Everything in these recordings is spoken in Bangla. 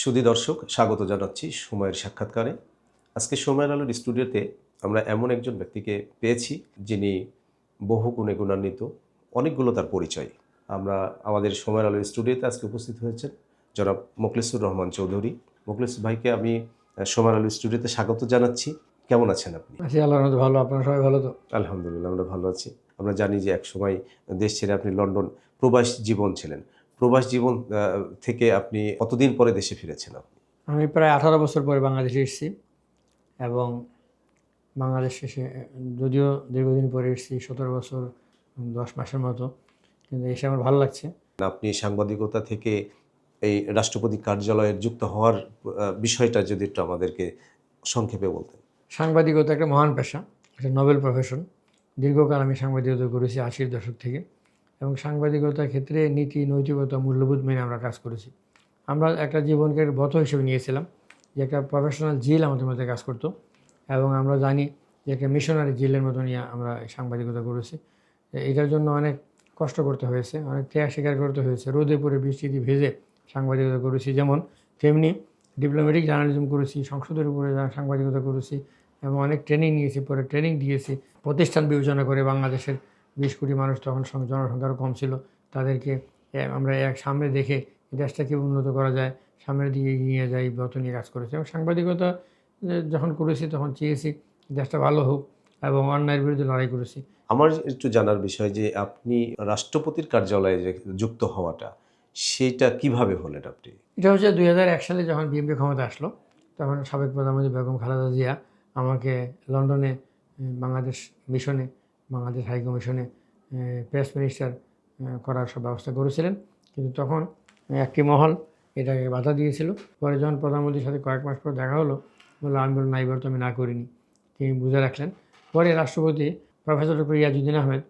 সুধী দর্শক, স্বাগত জানাচ্ছি সময়ের সাক্ষাৎকারে। আজকে সময়ের আলোর স্টুডিওতে আমরা এমন একজন ব্যক্তিকে পেয়েছি যিনি বহু গুণে গুণান্বিত, অনেকগুলো তার পরিচয়। আমরা আমাদের সময়ের আলোর স্টুডিওতে আজকে উপস্থিত হয়েছেন জনাব মোখলেসুর রহমান চৌধুরী। মোখলেস ভাইকে আমি সময়ের আলোর স্টুডিওতে স্বাগত জানাচ্ছি। কেমন আছেন আপনি? আছি, আল্লাহর রহমতে ভালো। আপনারা সবাই ভালো তো? আলহামদুলিল্লাহ, আমরা ভালো আছি। আমরা জানি যে একসময় দেশ ছেড়ে আপনি লন্ডন প্রবাস জীবন ছিলেন। প্রবাস জীবন থেকে আপনি কতদিন পরে দেশে ফিরেছেন আপনি? আমি প্রায় 18 বছর পরে বাংলাদেশে এসেছি এবং বাংলাদেশ শেষে যদিও দীর্ঘদিন পরে এসেছি, 17 বছর 10 মাসের মতো, কিন্তু এসে আমার ভালো লাগছে। আপনি সাংবাদিকতা থেকে এই রাষ্ট্রপতি কার্যালয়ে যুক্ত হওয়ার বিষয়টা যদি একটু আমাদেরকে সংক্ষেপে বলতেন। সাংবাদিকতা একটা মহান পেশা, একটা নোবেল প্রফেশন। দীর্ঘকাল আমি সাংবাদিকতা করেছি 80-র দশক থেকে, এবং সাংবাদিকতার ক্ষেত্রে নীতি, নৈতিকতা, মূল্যবোধ মেনে আমরা কাজ করেছি। আমরা একটা জীবনকে ব্রত হিসেবে নিয়েছিলাম যে একটা প্রফেশনাল জিল আমাদের মধ্যে কাজ করতো, এবং আমরা জানি যে একটা মিশনারি জিলের মতো নিয়ে আমরা সাংবাদিকতা করেছি। এটার জন্য অনেক কষ্ট করতে হয়েছে, অনেক ত্যাগ স্বীকার করতে হয়েছে। রোদে পড়ে বৃষ্টিতে ভেজে সাংবাদিকতা করেছি, যেমন তেমনি ডিপ্লোম্যাটিক জার্নালিজম করেছি, সংসদের উপরে সাংবাদিকতা করেছি, এবং অনেক ট্রেনিং নিয়েছি, পরে ট্রেনিং দিয়েছি। প্রতিষ্ঠান বিবেচনা করে বাংলাদেশের 20 কোটি মানুষ, তখন জনসংখ্যারও কম ছিল, তাদেরকে আমরা এক সামনে দেখে দেশটাকে উন্নত করা যায়, সামনের দিকে এগিয়ে নিয়ে যায়, ব্রত নিয়ে কাজ করেছি। এবং সাংবাদিকতা যখন করেছি তখন চেয়েছি দেশটা ভালো হোক, এবং অন্যায়ের বিরুদ্ধে লড়াই করেছি। আমার একটু জানার বিষয় যে আপনি রাষ্ট্রপতির কার্যালয়ে যে যুক্ত হওয়াটা, সেটা কিভাবে হলেন আপনি? এটা হচ্ছে 2001 সালে যখন বিএনপি ক্ষমতা আসলো, তখন সাবেক প্রধানমন্ত্রী বেগম খালেদা জিয়া আমাকে লন্ডনে বাংলাদেশ মিশনে, বাংলাদেশ হাই কমিশনে প্রেস মিনিস্টার করার সব ব্যবস্থা করেছিলেন। কিন্তু তখন একটি মহল এটাকে বাধা দিয়েছিল। পরে যখন প্রধানমন্ত্রীর সাথে কয়েক মাস পর দেখা হলো, বললো, আমি বললাম, না, এবার তো আমি না করিনি। তিনি বুঝে রাখলেন। পরে রাষ্ট্রপতি প্রফেসর ডক্টর ইয়াজউদ্দিন আহমেদ,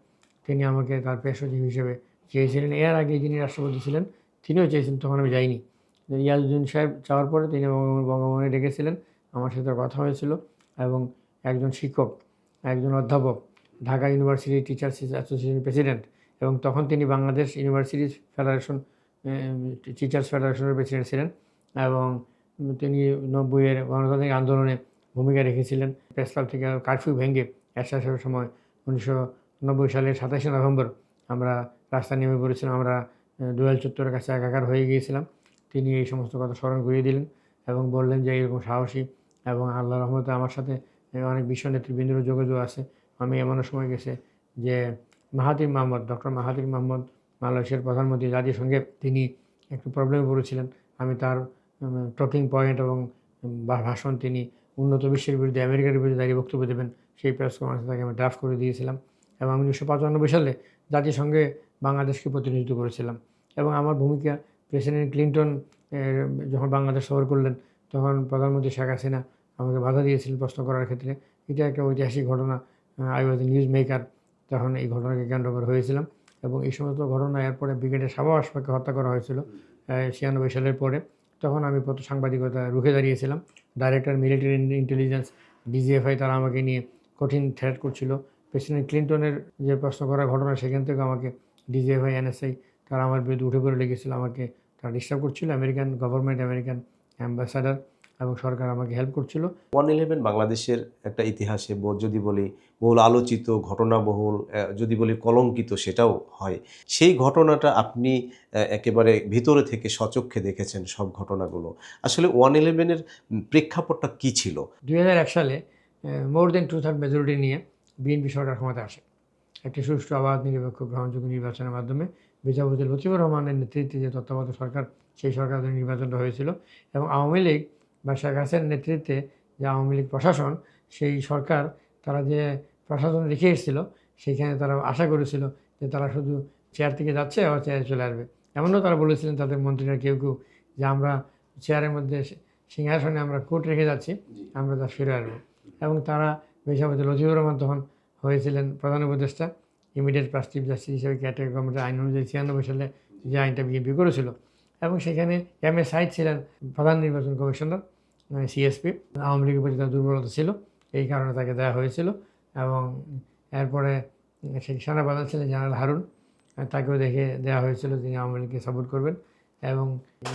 তিনি আমাকে তার প্রেস সচিব হিসেবে চেয়েছিলেন। এর আগে যিনি রাষ্ট্রপতি ছিলেন তিনিও চেয়েছিলেন, তখন আমি যাইনি। ইয়াজউদ্দিন সাহেব যাওয়ার পরে তিনি বঙ্গভবনে ডেকেছিলেন, আমার সাথে কথা হয়েছিল, এবং একজন শিক্ষক, একজন অধ্যাপক, ঢাকা ইউনিভার্সিটি টিচার্স অ্যাসোসিয়েশনের প্রেসিডেন্ট, এবং তখন তিনি বাংলাদেশ ইউনিভার্সিটিজ ফেডারেশন, টিচার্স ফেডারেশনের প্রেসিডেন্ট ছিলেন, এবং তিনি 90-এর গণতান্ত্রিক আন্দোলনে ভূমিকা রেখেছিলেন। প্রেস ক্লাব থেকে কারফিউ ভেঙে এরশাদের সময় 1990 সালের 27শে নভেম্বর আমরা রাস্তায় নেমে পড়েছিলাম। আমরা দোয়েল চত্বরের কাছে একাকার হয়ে গিয়েছিলাম। তিনি এই সমস্ত কথা স্মরণ করিয়ে দিলেন এবং বললেন যে এরকম সাহসী এবং আল্লাহর রহমতে আমার সাথে অনেক বিশ্ব নেতৃবৃন্দের যোগাযোগ আছে। আমি এমনও সময় গেছে যে ডক্টর মাহাথির মোহাম্মদ, মালয়েশিয়ার প্রধানমন্ত্রী, জাতিসংঘে তিনি একটু প্রবলেমে পড়েছিলেন। আমি তার টকিং পয়েন্ট এবং ভাষণ, তিনি উন্নত বিশ্বের বিরুদ্ধে, আমেরিকার বিরুদ্ধে দাঁড়িয়ে বক্তব্য দেবেন, সেই প্রেস কনফারেন্সে তাকে আমি ড্রাফট করে দিয়েছিলাম। এবং আমি 1995 সালে জাতিসংঘে বাংলাদেশকে প্রতিনিধিত্ব করেছিলাম। এবং আমার ভূমিকা, প্রেসিডেন্ট ক্লিন্টন যখন বাংলাদেশ সফর করলেন, তখন প্রধানমন্ত্রী শেখ হাসিনা আমাকে বাধা দিয়েছিলেন প্রশ্ন করার ক্ষেত্রে। এটা একটা ঐতিহাসিক ঘটনা। I was A news maker, তখন এই ঘটনাকে কেন্দ্র করে হয়েছিলাম। এবং এই সমস্ত ঘটনা, এরপরে ব্রিগেডিয়ার সাবা আশফাককে হত্যা করা হয়েছিল 96 সালের পরে। তখন আমি সাংবাদিকতা রুখে দাঁড়িয়েছিলাম। ডাইরেক্টর মিলিটারি ইন্টেলিজেন্স, ডিজিএফআই, তারা আমাকে নিয়ে কঠিন থ্রেট করছিল। প্রেসিডেন্ট ক্লিন্টনের যে প্রশ্ন করার ঘটনা, সেখান থেকে আমাকে ডিজিএফআই, এনএসআই, তারা আমার বিরুদ্ধে উঠে পড়ে লেগেছিল, আমাকে তারা ডিস্টার্ব করছিল। আমেরিকান গভর্নমেন্ট, আমেরিকান অ্যাম্বাসাডার এবং সরকার আমাকে হেল্প করছিল। 111 বাংলাদেশের একটা ইতিহাসে যদি বলি বহুল আলোচিত, ঘটনাবহুল, যদি বলি কলঙ্কিত, সেটাও হয়। সেই ঘটনাটা আপনি একেবারে ভিতরে থেকে স্বচক্ষে দেখেছেন সব ঘটনাগুলো। আসলে 111-এর প্রেক্ষাপটটা কী ছিল? 2001 সালে মোর দেন 2/3 মেজরিটি নিয়ে বিএনপি সরকার ক্ষমতা আসে। একটি সুষ্ঠু, অবাধ, নিরপেক্ষ, গ্রহণযোগ্য নির্বাচনের মাধ্যমে বিচারপতি লতিফুর রহমানের নেতৃত্বে যে তত্ত্বাবধায়ক সরকার, সেই সরকারের নির্বাচনটা হয়েছিল। এবং আওয়ামী লীগ বা শেখ হাসিনার নেতৃত্বে যে আওয়ামী লীগ প্রশাসন, সেই সরকার, তারা যে প্রশাসন রেখে এসেছিল, সেইখানে তারা আশা করেছিল যে তারা শুধু চেয়ার থেকে যাচ্ছে আবার চেয়ারে চলে আসবে। এমনও তারা বলেছিলেন, তাদের মন্ত্রীরা কেউ কেউ, যে আমরা চেয়ারের মধ্যে, সিংহাসনে আমরা কোট রেখে যাচ্ছি, আমরা তা ফিরে আসবো। এবং তারা বিচারপতি লতিফুর রহমান তখন হয়েছিলেন প্রধান উপদেষ্টা, ইমিডিয়েট পাস্ট চিফ জাস্টিস হিসেবে ক্যাটেগরি গভর্নমেন্টের আইন অনুযায়ী 96 সালে যে আইনটা বিএনপি করেছিল। এবং সেখানে এম.এ. সাইদ ছিলেন প্রধান নির্বাচন কমিশনার, সিএসপি। আওয়ামী লীগের প্রতি তার দুর্বলতা ছিল, এই কারণে তাকে দেওয়া হয়েছিল। এবং এরপরে সেই সেনাপ্রধান ছিলেন জেনারেল হারুন, তাকেও দেখে দেওয়া হয়েছিল, তিনি আওয়ামী লীগকে সাপোর্ট করবেন। এবং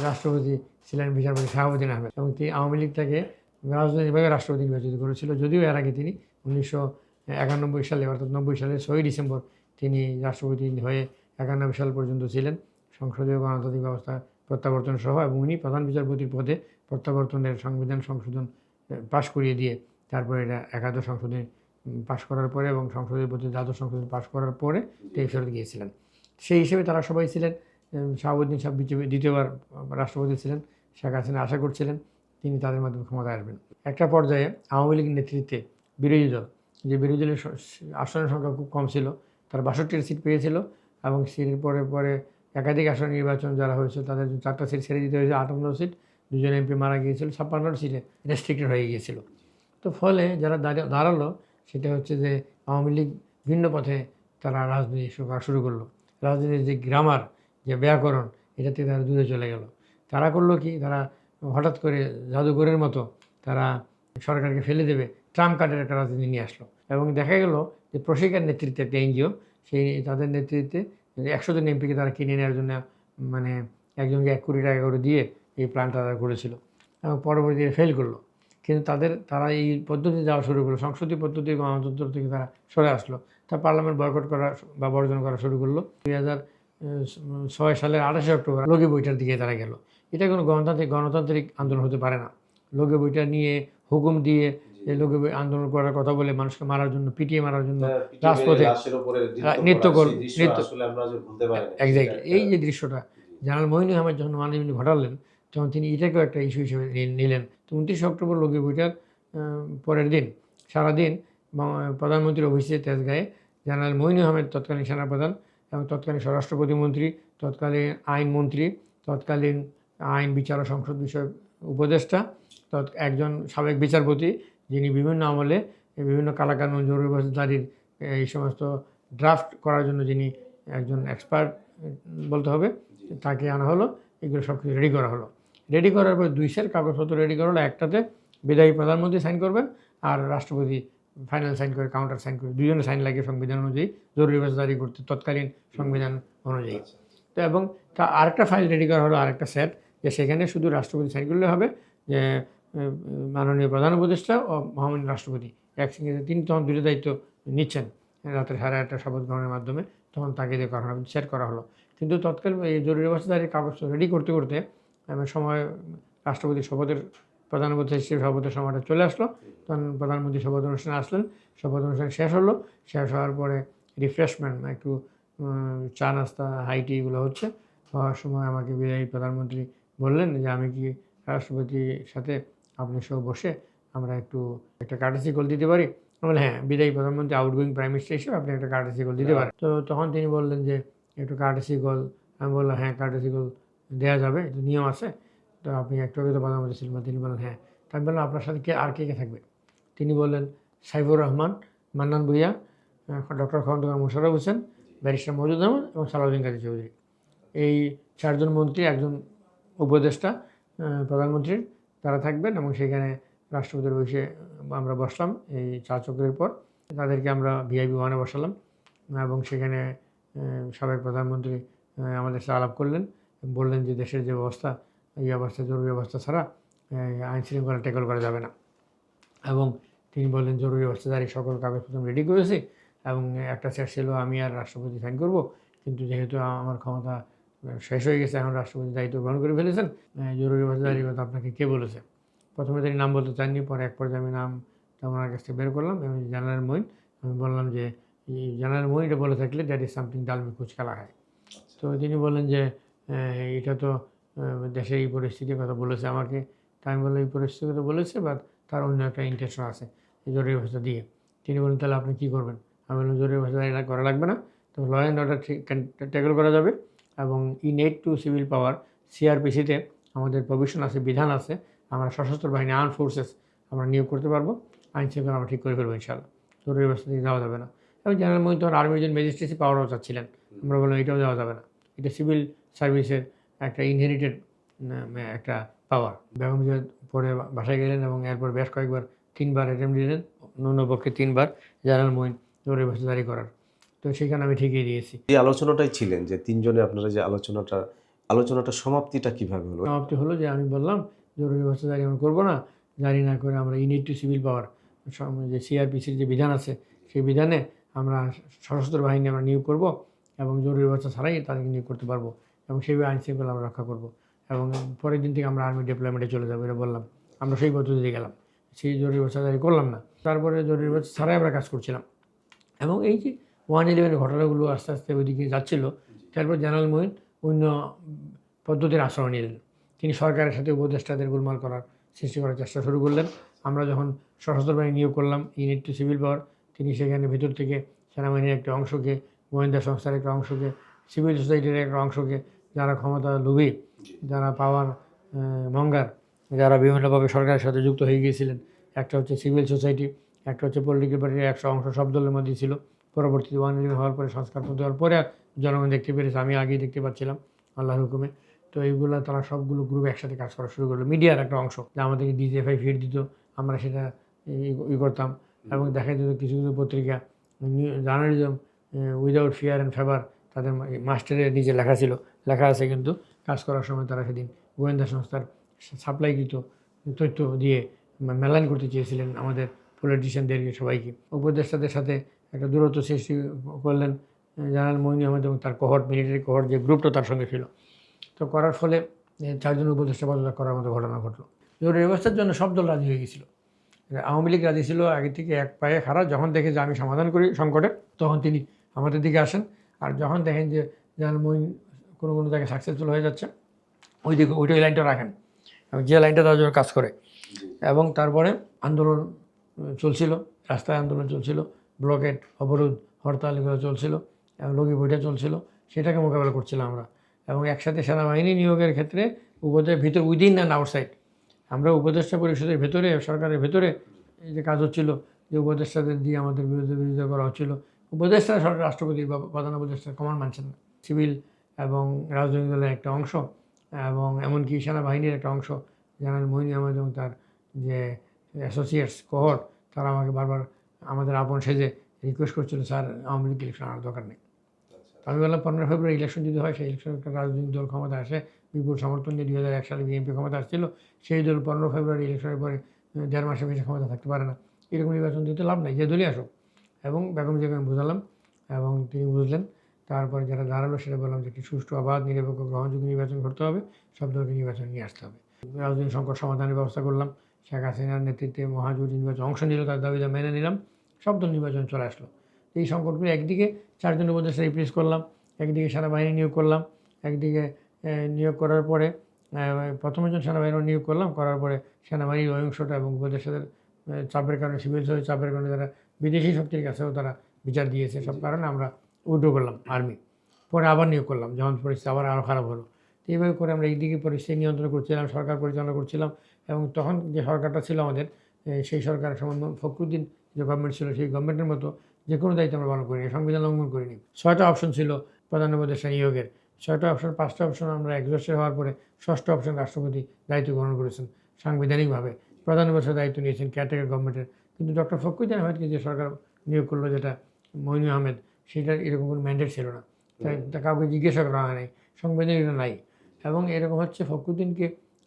রাষ্ট্রপতি ছিলেন বিচারপতি শাহাবুদ্দিন আহমেদ, এবং তিনি আওয়ামী লীগ থেকে রাজনৈতিকভাবে রাষ্ট্রপতি নির্বাচিত করেছিল। যদিও এর আগে তিনি 1991 সালে অর্থাৎ 90 সালের 6 ডিসেম্বর তিনি রাষ্ট্রপতি হয়ে 91 সাল পর্যন্ত ছিলেন, সংসদীয় গণতান্ত্রিক ব্যবস্থা প্রত্যাবর্তন সহ, এবং উনি প্রধান বিচারপতির পদে প্রত্যাবর্তনের সংবিধান সংশোধন পাশ করিয়ে দিয়ে তারপরে এটা একাদশ সংশোধনী পাশ করার পরে এবং সংসদের প্রতি দ্বাদশ সংশোধনী পাশ করার পরে তিনি ফেরত গিয়েছিলেন। সেই হিসেবে তারা সবাই ছিলেন। শাহাবুদ্দিন সাহেব দ্বিতীয়বার রাষ্ট্রপতি ছিলেন, শেখ হাসিনা আশা করছিলেন তিনি তাদের মাধ্যমে ক্ষমতায় আসবেন। একটা পর্যায়ে আওয়ামী লীগের নেতৃত্বে বিরোধী দল, যে বিরোধী দলের আসনের সংখ্যা খুব কম ছিল, তারা 62টি সিট পেয়েছিল, এবং সিটের পরে পরে একাধিক আসন নির্বাচন যারা হয়েছিল তাদের 4টা সিট ছেড়ে দিতে হয়েছে, 58 সিট, 2জন এমপি মারা গিয়েছিল, 56 সিটে রেস্ট্রিক্টেড হয়ে গিয়েছিল। তো ফলে যারা দাঁড়ালো সেটা হচ্ছে যে আওয়ামী লীগ ভিন্ন পথে তারা রাজনীতি শুরু করলো। রাজনীতির যে গ্রামার, যে ব্যাকরণ, এটা থেকে তারা দূরে চলে গেল। তারা করলো কি, তারা হঠাৎ করে জাদুঘরের মতো তারা সরকারকে ফেলে দেবে ট্রাম্প কার্ডের একটা রাজনীতি নিয়ে আসলো, এবং দেখা গেল যে প্রশিকার নেতৃত্বে একটা এনজিও, সেই তাদের নেতৃত্বে 100 জন এমপিকে তারা কিনে নেওয়ার জন্য মানে একজনকে 1 কোটি টাকা করে দিয়ে এই প্ল্যানটা তারা করেছিল, এবং পরবর্তীতে ফেল করলো। কিন্তু তারা এই পদ্ধতি যাওয়া শুরু করলো, সংসদীয় পদ্ধতি গণতন্ত্র থেকে তারা সরে আসলো, তা পার্লামেন্ট বয়কট করা বা বর্জন করা শুরু করলো। 2006 সালের 28 অক্টোবর লোকে বইটার দিকে তারা গেল। এটা কোনো গণতান্ত্রিক আন্দোলন হতে পারে না। লোকে বইটা নিয়ে হুকুম দিয়ে লোকে বই আন্দোলন করার কথা বলে মানুষকে মারার জন্য, পিটিয়ে মারার জন্য রাজপথে এক্স্যাক্টলি এই যে দৃশ্যটা জেনারেল মঈনুল আহমেদ যখন মানববন্ধন ঘটালেন, তখন তিনি এটাকেও একটা ইস্যু হিসেবে নিলেন। তো 29 অক্টোবর লোকে বইটার পরের দিন সারাদিন প্রধানমন্ত্রীর অফিসে তেজগাঁয়ে জেনারেল মঈনুল আহমেদ, তৎকালীন সেনাপ্রধান এবং তৎকালীন স্বরাষ্ট্র প্রতিমন্ত্রী, তৎকালীন আইনমন্ত্রী, তৎকালীন আইন বিচার ও সংসদ বিষয়ক উপদেষ্টা, একজন সাবেক বিচারপতি যিনি বিভিন্ন আমলে বিভিন্ন কালাকানুন, জরুরি অবস্থা জারির এই সমস্ত ড্রাফট করার জন্য যিনি একজন এক্সপার্ট বলতে হবে, তাকে আনা হলো। এগুলো সব কিছু রেডি করা হলো। রেডি করার পর 2 সেট কাগজপত্র রেডি করা হলো। একটাতে বিদায়ী প্রধানমন্ত্রী সাইন করবেন, আর রাষ্ট্রপতি ফাইনাল সাইন করে, কাউন্টার সাইন করে, 2জনের সাইন লাগে সংবিধান অনুযায়ী, জরুরি অবস্থা জারি করতে তৎকালীন সংবিধান অনুযায়ী। তো এবং তা আরেকটা ফাইল রেডি করা হলো, আরেকটা সেট, যে সেখানে শুধু রাষ্ট্রপতি সাইন করলে হবে, যে মাননীয় প্রধান উপদেষ্টা ও মহামান্য রাষ্ট্রপতি একসঙ্গে তিনি তখন 2টো দায়িত্ব নিচ্ছেন রাতের 8:30 শপথ গ্রহণের মাধ্যমে, তখন তাকে দিয়ে করা হলো, সেট করা হলো। কিন্তু তৎকালীন এই জরুরি অবস্থা জারির কাগজ রেডি করতে করতে সময় রাষ্ট্রপতি শপথের প্রধান উপদেষ্টা হিসেবে শপথের সময়টা চলে আসলো। তখন প্রধানমন্ত্রী শপথ অনুষ্ঠানে আসলেন, শপথ অনুষ্ঠান শেষ হলো। শেষ হওয়ার পরে রিফ্রেশমেন্ট, একটু চা নাস্তা হাইটি এগুলো হচ্ছে। হওয়ার সময় আমাকে বিদায়ী প্রধানমন্ত্রী বললেন যে আমি কি রাষ্ট্রপতির সাথে আপনি সব বসে আমরা একটা কার্টেসি কল দিতে পারি? আমি বললাম হ্যাঁ, বিদায়ী প্রধানমন্ত্রী আউটগোয়িং প্রাইম মিনিস্টার হিসেবে আপনি একটা কার্টেসি কল দিতে পারেন। তো তখন তিনি বললেন যে একটু কার্টেসি কল। আমি বললাম হ্যাঁ, কার্টেসি কল দেওয়া যাবে, একটু নিয়ম আছে। তো আপনি একটু আগে তো প্রধানমন্ত্রী ছিলেন। তিনি বললেন হ্যাঁ। তো আমি বললাম আপনার সাথে কে থাকবে? তিনি বললেন সাইফুর রহমান, মান্নান ভূঁইয়া, ডক্টর খন্দকার মোশাররফ হোসেন, ব্যারিস্টার মওদুদ আহমদ এবং সালাউদ্দিন কাদের চৌধুরী। এই 4 জন মন্ত্রী, একজন উপদেষ্টা প্রধানমন্ত্রীর, তারা থাকবেন। এবং সেখানে রাষ্ট্রপতির বসে আমরা বসলাম এই চা চক্রের পর। তাদেরকে আমরা VIP 1-এ বসালাম, এবং সেখানে সাবেক প্রধানমন্ত্রী আমাদের সাথে আলাপ করলেন, বললেন যে দেশের যে অবস্থা, এই অবস্থা জরুরি অবস্থা ছাড়া আইন শৃঙ্খলা ট্যাকল করা যাবে না। এবং তিনি বললেন জরুরি অবস্থা জারি সকল কাগজপত্র রেডি করেছি, এবং একটা সেট ছিল আমি আর রাষ্ট্রপতি সাইন করব, কিন্তু যেহেতু আমার ক্ষমতা শেষ হয়ে গেছে, এখন রাষ্ট্রপতি দায়িত্ব গ্রহণ করে ফেলেছেন, জরুরি অবস্থা জারির কথা আপনাকে কে বলেছে? প্রথমে তিনি নাম বলতে চাননি, পরে এক পর্যায়ে আমি নাম ওনার কাছ থেকে বের করলাম, আমি জেনারেল মঈন। আমি বললাম যে জেনারেল মঈন এটা বলে থাকলে দ্যাট ইজ সামথিং ডালমি কুচ কালা হয়। তো তিনি বললেন যে এটা তো দেশের এই পরিস্থিতির কথা বলেছে আমাকে। তাই আমি বললাম এই পরিস্থিতির কথা বলেছে, বা তার অন্য একটা ইন্টেনশন আছে এই জরুরি অবস্থা দিয়ে। তিনি বললেন তাহলে আপনি কী করবেন? আমি বললাম জরুরি অবস্থা জারি করা লাগবে না, তো ল অ্যান্ড অর্ডার ট্যাকল করা যাবে। এবং ইনেট টু সিভিল পাওয়ার CRPC-তে আমাদের প্রভিশন আছে, বিধান আছে, আমরা সশস্ত্র বাহিনী আর্ম ফোর্সেস আমরা নিয়োগ করতে পারবো, আইন শৃঙ্খলা আমরা ঠিক করে ফেলবো ইনশাআল্লাহ, জরুরি অবস্থা থেকে যাওয়া যাবে না। এবং জেনারেল মঈন তখন আর্মির জন্য ম্যাজিস্ট্রেসি পাওয়ারও চাচ্ছিলেন। আমরা বললাম এটাও দেওয়া যাবে না, এটা সিভিল সার্ভিসের একটা ইনহেরিটেড একটা পাওয়ার। বেগম জিয়া পরে বাসায় গেলেন, এবং এরপর বেশ কয়েকবার 3বার অ্যাটেম্প দিলেন, ন্যূনপক্ষে 3বার জেনারেল মঈন জরুরি অবস্থা জারি করার। তো সেখানে আমি ঠিকই দিয়েছি। এই আলোচনাটাই ছিলেন যে 3 জনে আপনারা যে আলোচনাটা আলোচনাটা সমাপ্তিটা কিভাবে হলো? সমাপ্তি হলো যে আমি বললাম জরুরি অবস্থা জারি আমরা করবো না, জারি না করে আমরা ইউনিট টু সিভিল পাওয়ার যে সিআরপিসির যে বিধান আছে সেই বিধানে আমরা সশস্ত্র বাহিনী আমরা নিয়োগ করব এবং জরুরি অবস্থা ছাড়াই তাদেরকে নিয়োগ করতে পারবো এবং সেইভাবে আইন শৃঙ্খলা আমরা রক্ষা করবো এবং পরের দিন থেকে আমরা আর্মি ডিপ্লয়মেন্টে চলে যাবো, এটা বললাম। আমরা সেই পদ্ধতিতে গেলাম, সেই জরুরি অবস্থা জারি করলাম না, তারপরে জরুরি অবস্থা ছাড়াই আমরা কাজ করছিলাম। এবং এই যে 111 ঘটনাগুলো আস্তে আস্তে ওইদিকে যাচ্ছিল, তারপর জেনারেল মঈন অন্য পদ্ধতির আশ্রয় নিলেন। তিনি সরকারের সাথে উপদেষ্টাদের গোলমাল করার সৃষ্টি করার চেষ্টা শুরু করলেন। আমরা যখন সশস্ত্র বাহিনী নিয়োগ করলাম ইউনিট টু সিভিল পাওয়ার, তিনি সেখানে ভিতর থেকে সেনাবাহিনীর একটা অংশকে, গোয়েন্দা সংস্থার একটা অংশকে, সিভিল সোসাইটির একটা অংশকে, যারা ক্ষমতা লোভী, যারা পাওয়ার মঙ্গার, যারা বিভিন্নভাবে সরকারের সাথে যুক্ত হয়ে গিয়েছিলেন, একটা হচ্ছে সিভিল সোসাইটি, একটা হচ্ছে পলিটিক্যাল পার্টির একটা অংশ, সব দলের মধ্যে ছিল। পরবর্তীতে 111 হওয়ার পরে, সংস্কার পদ্ধতি হওয়ার পরে জনগণ দেখতে পেরেছে, আমি আগেই দেখতে পাচ্ছিলাম আল্লাহর হুকুমে। তো এইগুলো তারা সবগুলো গ্রুপ একসাথে কাজ করা শুরু করলো। মিডিয়ার একটা অংশ যা আমাদেরকে ডিজিএফআই ফিড দিত, আমরা সেটা করতাম এবং দেখা যেত কিছু কিছু পত্রিকা journalism without fear and favour, তাদের মাস্টারের নিচে লেখা ছিল, লেখা আছে, কিন্তু কাজ করার সময় তারা সেদিন গোয়েন্দা সংস্থার সাপ্লাইকৃত তথ্য দিয়ে মেলান করতে চেয়েছিলেন আমাদের পলিটিশিয়ানদেরকে, সবাইকে। উপদেষ্টাদের সাথে একটা দূরত্ব সৃষ্টি করলেন জেনারেল মঈন আহমেদ এবং তার কোহর্ট, মিলিটারি কোহর্ট যে গ্রুপটা তার সঙ্গে ছিল। তো করার ফলে 4 জন উপদেষ্টা পদত্যাগ করার মতো ঘটনা ঘটলো। জরুরি ব্যবস্থার জন্য সব দল রাজি হয়ে গেছিলো। আওয়ামী লীগ রাজি ছিল আগে থেকে, এক পায়ে খারাপ। যখন দেখে যে আমি সমাধান করি সংকটের, তখন তিনি আমাদের দিকে আসেন। আর যখন দেখেন যে জেনারেল মঈন কোনো কোনো জায়গায় সাকসেসফুল হয়ে যাচ্ছে, ওই লাইনটা রাখেন এবং যে লাইনটা তার জন্য কাজ করে। এবং তারপরে আন্দোলন চলছিল, রাস্তায় আন্দোলন চলছিল, ব্লকেট, অবরোধ, হরতাল এগুলো চলছিল এবং লগি বৈঠা চলছিল, সেটাকে মোকাবেলা করছিলাম আমরা। এবং একসাথে সেনাবাহিনী নিয়োগের ক্ষেত্রে ভিতরে উইদিন অ্যান্ড আউটসাইড, আমরা উপদেষ্টা পরিষদের ভেতরে, সরকারের ভেতরে এই যে কাজ হচ্ছিল, যে উপদেষ্টাদের দিয়ে আমাদের বিরোধিতা করা হচ্ছিল। উপদেষ্টা সরকার, রাষ্ট্রপতি বা প্রধান উপদেষ্টার কমান্ড মানছেন না। সিভিল এবং রাজনৈতিক দলের একটা অংশ এবং এমনকি সেনাবাহিনীর একটা অংশ, জেনারেল মঈন আহমেদ এবং তার যে অ্যাসোসিয়েটস কোহর্ট, তারা আমাকে বারবার আমাদের আপন সেজে রিকোয়েস্ট করছিল, স্যার আওয়ামী লীগ ইলেকশন আনার দরকার নেই। আমি বললাম 15 ফেব্রুয়ারি ইলেকশন যদি হয়, সেই ইলেকশন একটা রাজনৈতিক দল ক্ষমতা আসে, বিপুল সমর্থন নিয়ে 2001 সালে বিএনপি ক্ষমতা আসছিল, সেই দল 15 ফেব্রুয়ারি ইলেকশনের পরে 1.5 মাসের বেশি ক্ষমতা থাকতে পারে না। এরকম নির্বাচন দিতে লাভ নাই, যে দলই আসুক। এবং বেগম জিয়াকে আমি বুঝালাম এবং তিনি বুঝলেন। তারপরে যেটা দাঁড়ালো সেটা বললাম যে একটি সুষ্ঠু, অবাধ, নিরপেক্ষ, গ্রহণযোগ্য নির্বাচন করতে হবে, সব দলকে নির্বাচন নিয়ে আসতে হবে। রাজনৈতিক সংকট সমাধানের ব্যবস্থা করলাম। শেখ হাসিনার নেতৃত্বে মহাজোট নির্বাচন অংশ নিল, তার দাবিটা মেনে নিলাম, সব দল নির্বাচন চলে আসলো। এই সংকটগুলো একদিকে 4 জন উপদেষ্টা রিপ্লেস করলাম, একদিকে সেনাবাহিনী নিয়োগ করলাম, একদিকে নিয়োগ করার পরে প্রথমে জন সেনাবাহিনী নিয়োগ করলাম, করার পরে সেনাবাহিনীর অংশটা এবং উপদেষ্টাদের চাপের কারণে, সিভিল চাপের কারণে যারা বিদেশি শক্তির কাছেও তারা বিচার দিয়েছে, সব কারণে আমরা উইথড্র করলাম আর্মি। পরে আবার নিয়োগ করলাম যখন পরিস্থিতি আরও খারাপ হলো। তো এইভাবে করে আমরা এইদিকে পরিস্থিতি নিয়ন্ত্রণ করছিলাম, সরকার পরিচালনা করছিলাম। এবং তখন যে সরকারটা ছিল আমাদের, সেই সরকার সম্বন্ধ ফখরুদ্দিন যে গভর্নমেন্ট ছিল, সেই গভর্নমেন্টের মতো যে কোনো দায়িত্ব আমরা পালন করিনি, সংবিধান লঙ্ঘন করিনি। 6টা অপশন ছিল প্রধান উপদেষ্টা নিয়োগের, 6টা অপশন 5টা অপশন আমরা এক্সস্টেড হওয়ার পরে 6ষ্ঠ অপশন রাষ্ট্রপতি দায়িত্ব গ্রহণ করেছেন সাংবিধানিকভাবে, প্রধান উপদেষ্টা দায়িত্ব নিয়েছেন কেয়ারটেকার গভর্নমেন্টের। কিন্তু ডক্টর ফখরুদ্দিন আহমেদকে যে সরকার নিয়োগ করলো, যেটা মঈন আহমেদ, সেটার এরকম কোনো ম্যান্ডেট ছিল না, তাই কাউকে জিজ্ঞাসা করা হয় নাই, সংবিধানিক নাই। এবং এরকম হচ্ছে ফখরুদ্দিনকে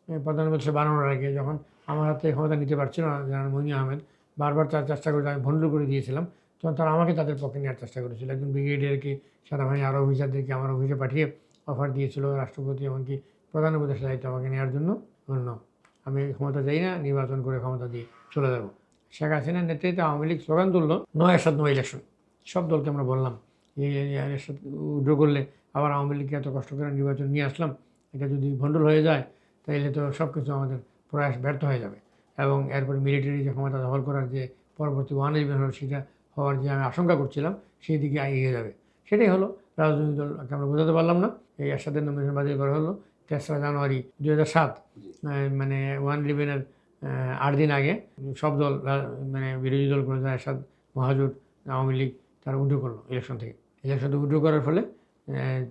প্রধান উপদেষ্টা বানানোর আগে, যখন আমার হাতে ক্ষমতা নিতে পারছিল না জেনারেল মঈন আহমেদ, বারবার তার চেষ্টা করে, আমি ভণ্ডুল করে দিয়েছিলাম, তখন তারা আমাকে তাদের পক্ষে নেওয়ার চেষ্টা করেছিল। একজন ব্রিগেডিয়ারকে, সেনাবাহিনী আরও অফিসারদেরকে আমার অফিসে পাঠিয়ে অফার দিয়েছিল রাষ্ট্রপতি, এমনকি প্রধান উপদেষ্টা দায়িত্ব আমাকে নেওয়ার জন্য। আমি ক্ষমতা চাই না, নির্বাচন করে ক্ষমতা দিয়ে চলে যাব। শেখ হাসিনার নেতৃত্বে আওয়ামী লীগ স্লোগান তুললো, নো এরশাদ নো ইলেকশন। সব দলকে আমরা বললাম এই এরশাদ উইথড্র করলে আবার আওয়ামী লীগকে এত কষ্ট করে নির্বাচন নিয়ে আসলাম, এটা যদি ভণ্ডুল হয়ে যায় তাইলে তো সব কিছু আমাদের প্রয়াস ব্যর্থ হয়ে যাবে। এবং এরপরে মিলিটারি যে ক্ষমতা দখল করার যে পরবর্তী 111 হলো, সেটা হওয়ার যে আমি আশঙ্কা করছিলাম, সেই দিকে এগিয়ে যাবে। সেটাই হলো। রাজনৈতিক দলকে আমরা বোঝাতে পারলাম না, এই এরশাদের নমিনেশন বাতিল করা হলো 3রা জানুয়ারি 2007, মানে 111-এর 8 দিন আগে সব দল, মানে বিরোধী দলগুলো, যারা এরশাদ, মহাজোট, আওয়ামী লীগ, তারা উইথড্র করলো ইলেকশন থেকে উইথড্র করার ফলে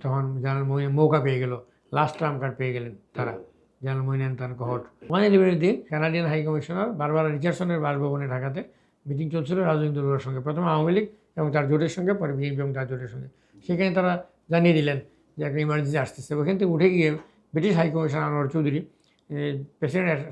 তখন জেনারেল মঈন মৌকা পেয়ে গেল, লাস্ট টার্ম কার্ড পেয়ে গেলেন তারা, জেনারেল মঈন তার কোহর্ট। 111-এর দিন কানাডিয়ান হাই কমিশনার বারবার রিচার্ডসনের বাসভবনে ঢাকাতে মিটিং চলছিল রাজনৈতিক দলগুলোর সঙ্গে, প্রথমে আওয়ামী লীগ এবং তার জোটের সঙ্গে, পরে বিএনপি এবং তার জোটের সঙ্গে। সেখানে তারা জানিয়ে দিলেন যে একটা ইমার্জেন্সি আসতেছে। ওখান থেকে উঠে গিয়ে ব্রিটিশ হাইকমিশনার আনোয়ার চৌধুরী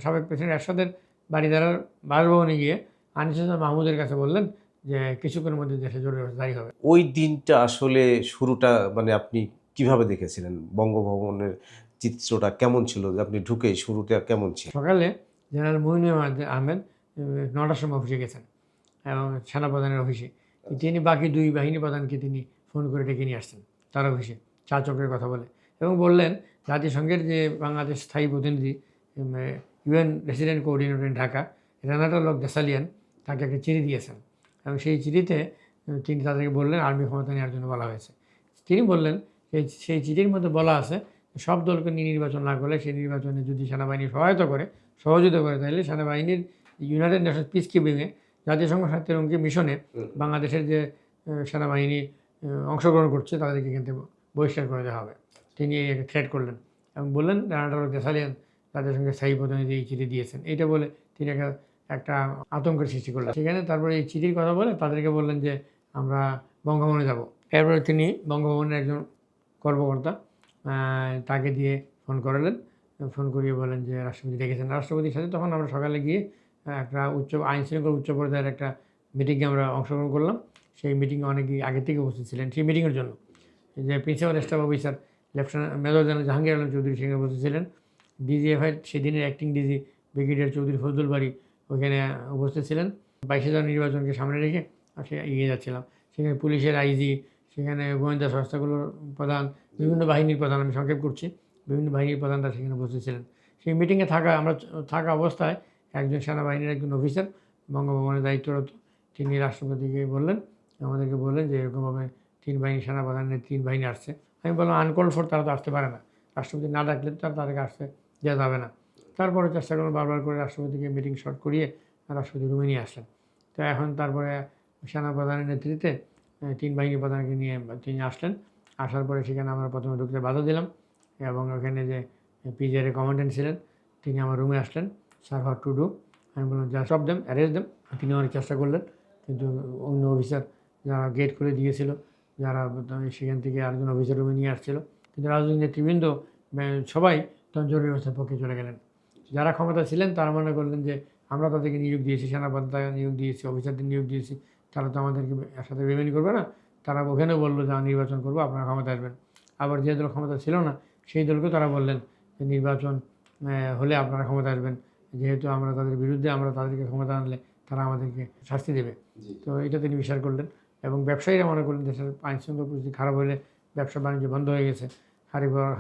সাবেক প্রেসিডেন্ট এরশাদের বাড়িদারার বাসভবনে গিয়ে আনিস হাসান মাহমুদের কাছে বললেন যে কিছুক্ষণের মধ্যে দেশে জরুরি অবস্থা জারি হবে। ওই দিনটা আসলে শুরুটা মানে আপনি কিভাবে দেখেছিলেন? বঙ্গভবনের চিত্রটা কেমন ছিল? যে আপনি ঢুকে শুরুটা কেমন ছিল? সকালে জেনারেল মঈনুল আহমেদ 9টার সময় অফিসে গেছেন এবং সেনাপ্রধানের অফিসে। তিনি বাকি 2 বাহিনী প্রধানকে তিনি ফোন করে ডেকে নিয়ে আসছেন তার অফিসে, চা চক্রের কথা বলে, এবং বললেন জাতিসংঘের যে বাংলাদেশ স্থায়ী প্রতিনিধি UN resident coordinator in Dhaka Renata Lok Dessallien তাকে একটা চিঠি দিয়েছেন এবং সেই চিঠিতে তিনি তাদেরকে বললেন আর্মি ক্ষমতা নেওয়ার জন্য বলা হয়েছে। তিনি বললেন সেই চিঠির মধ্যে বলা আছে সব দলকে নিয়ে নির্বাচন না করলে সেই নির্বাচনে যদি সেনাবাহিনী সহায়তা করে, সহযোগিতা করে, তাহলে সেনাবাহিনীর ইউনাইটেড নেশনস পিস কিপিংয়ে জাতিসংঘ শান্তিরক্ষী মিশনে বাংলাদেশের যে সেনাবাহিনী অংশগ্রহণ করছে তাদেরকে কিন্তু বহিষ্কার করে দেওয়া হবে। তিনি থ্রেট করলেন এবং বললেন রানাডাল দেসালিয়ান জাতিসংঘের স্থায়ী প্রতিনিধি এই চিঠি দিয়েছেন। এইটা বলে তিনি একটা আতঙ্কের সৃষ্টি করলেন। সেখানে তারপরে এই চিঠির কথা বলে তাদেরকে বললেন যে আমরা বঙ্গভবনে যাব। এরপরে তিনি বঙ্গভবনের একজন কর্মকর্তা তাকে দিয়ে ফোন করালেন, ফোন করিয়ে বলেন যে রাষ্ট্রপতি ডেকেছেন। রাষ্ট্রপতির সাথে তখন আমরা সকালে গিয়ে একটা আইন শৃঙ্খলা উচ্চ পর্যায়ের একটা মিটিংয়ে আমরা অংশগ্রহণ করলাম। সেই মিটিংয়ে অনেকেই আগে থেকে উপস্থিত ছিলেন সেই মিটিংয়ের জন্য। যে principal staff officer lieutenant major general Jahangir Alam Chowdhury সেখানে উপস্থিত ছিলেন। ডিজিএফআই সেদিনের acting DG brigadier Chowdhury Fazlul Bari ওখানে উপস্থিত ছিলেন। 22,000 নির্বাচনকে সামনে রেখে এগিয়ে যাচ্ছিলাম। সেখানে পুলিশের আইজি, সেখানে গোয়েন্দা সংস্থাগুলোর প্রধান, বিভিন্ন বাহিনীর প্রধান, আমি সংক্ষেপ করছি, বিভিন্ন বাহিনীর প্রধানরা সেখানে উপস্থিত ছিলেন। সেই মিটিংয়ে আমরা থাকা অবস্থায় একজন সেনাবাহিনীর একজন অফিসার বঙ্গভবনে দায়িত্বরত তিনি রাষ্ট্রপতিকে আমাদেরকে বললেন যে এরকমভাবে 3 বাহিনী সেনাপ্রধানের 3 বাহিনী আসছে। আমি বললাম আনকল ফর তারা তো আসতে পারে না, রাষ্ট্রপতি না ডাকলে তাদেরকে আসতে দেওয়া যাবে না। তারপরে চেষ্টা করলাম বারবার করে রাষ্ট্রপতিকে মিটিং শর্ট করিয়ে রাষ্ট্রপতি রুমে নিয়ে আসলেন। তো এখন তারপরে সেনাপ্রধানের নেতৃত্বে 3 বাহিনী প্রধানকে নিয়ে তিনি আসলেন। আসার পরে সেখানে আমরা প্রথমে ঢুকতে বাধা দিলাম এবং ওখানে যে পিজিআরের কমান্ডেন্ট ছিলেন তিনি আমার রুমে আসলেন, স্যার হোয়াট টু ডু। আমি বললাম যা সব দেম অ্যারেস্ট দেম। তিনি অনেক চেষ্টা করলেন কিন্তু অন্য অফিসার যারা গেট খুলে দিয়েছিল, যারা সেখান থেকে আরেকজন অফিসার রুমে নিয়ে আসছিল, কিন্তু রাজনৈতিক নেতৃবৃন্দ সবাই তখন জরুরি অবস্থার পক্ষে চলে গেলেন। যারা ক্ষমতা ছিলেন তারা মনে করলেন যে আমরা তাদেরকে নিয়োগ দিয়েছি, সেনাপ্রধান নিয়োগ দিয়েছি, অফিসারদের নিয়োগ দিয়েছি, তারা তো আমাদেরকে সাথে বেমানি করবে না। তারা ওখানেও বললো যে নির্বাচন করবো, আপনারা ক্ষমতা আসবেন। আবার যে দল ক্ষমতা ছিল না সেই দলকেও তারা বললেন যে নির্বাচন হলে আপনারা ক্ষমতা আসবেন, যেহেতু আমরা তাদের বিরুদ্ধে, আমরা তাদেরকে ক্ষমতা আনলে তারা আমাদেরকে শাস্তি দেবে। তো এটা তিনি বিচার করলেন এবং ব্যবসায়ীরা মনে করলেন দেশের আইনশৃঙ্খলা পরিস্থিতি খারাপ হলে ব্যবসা বাণিজ্য বন্ধ হয়ে গেছে,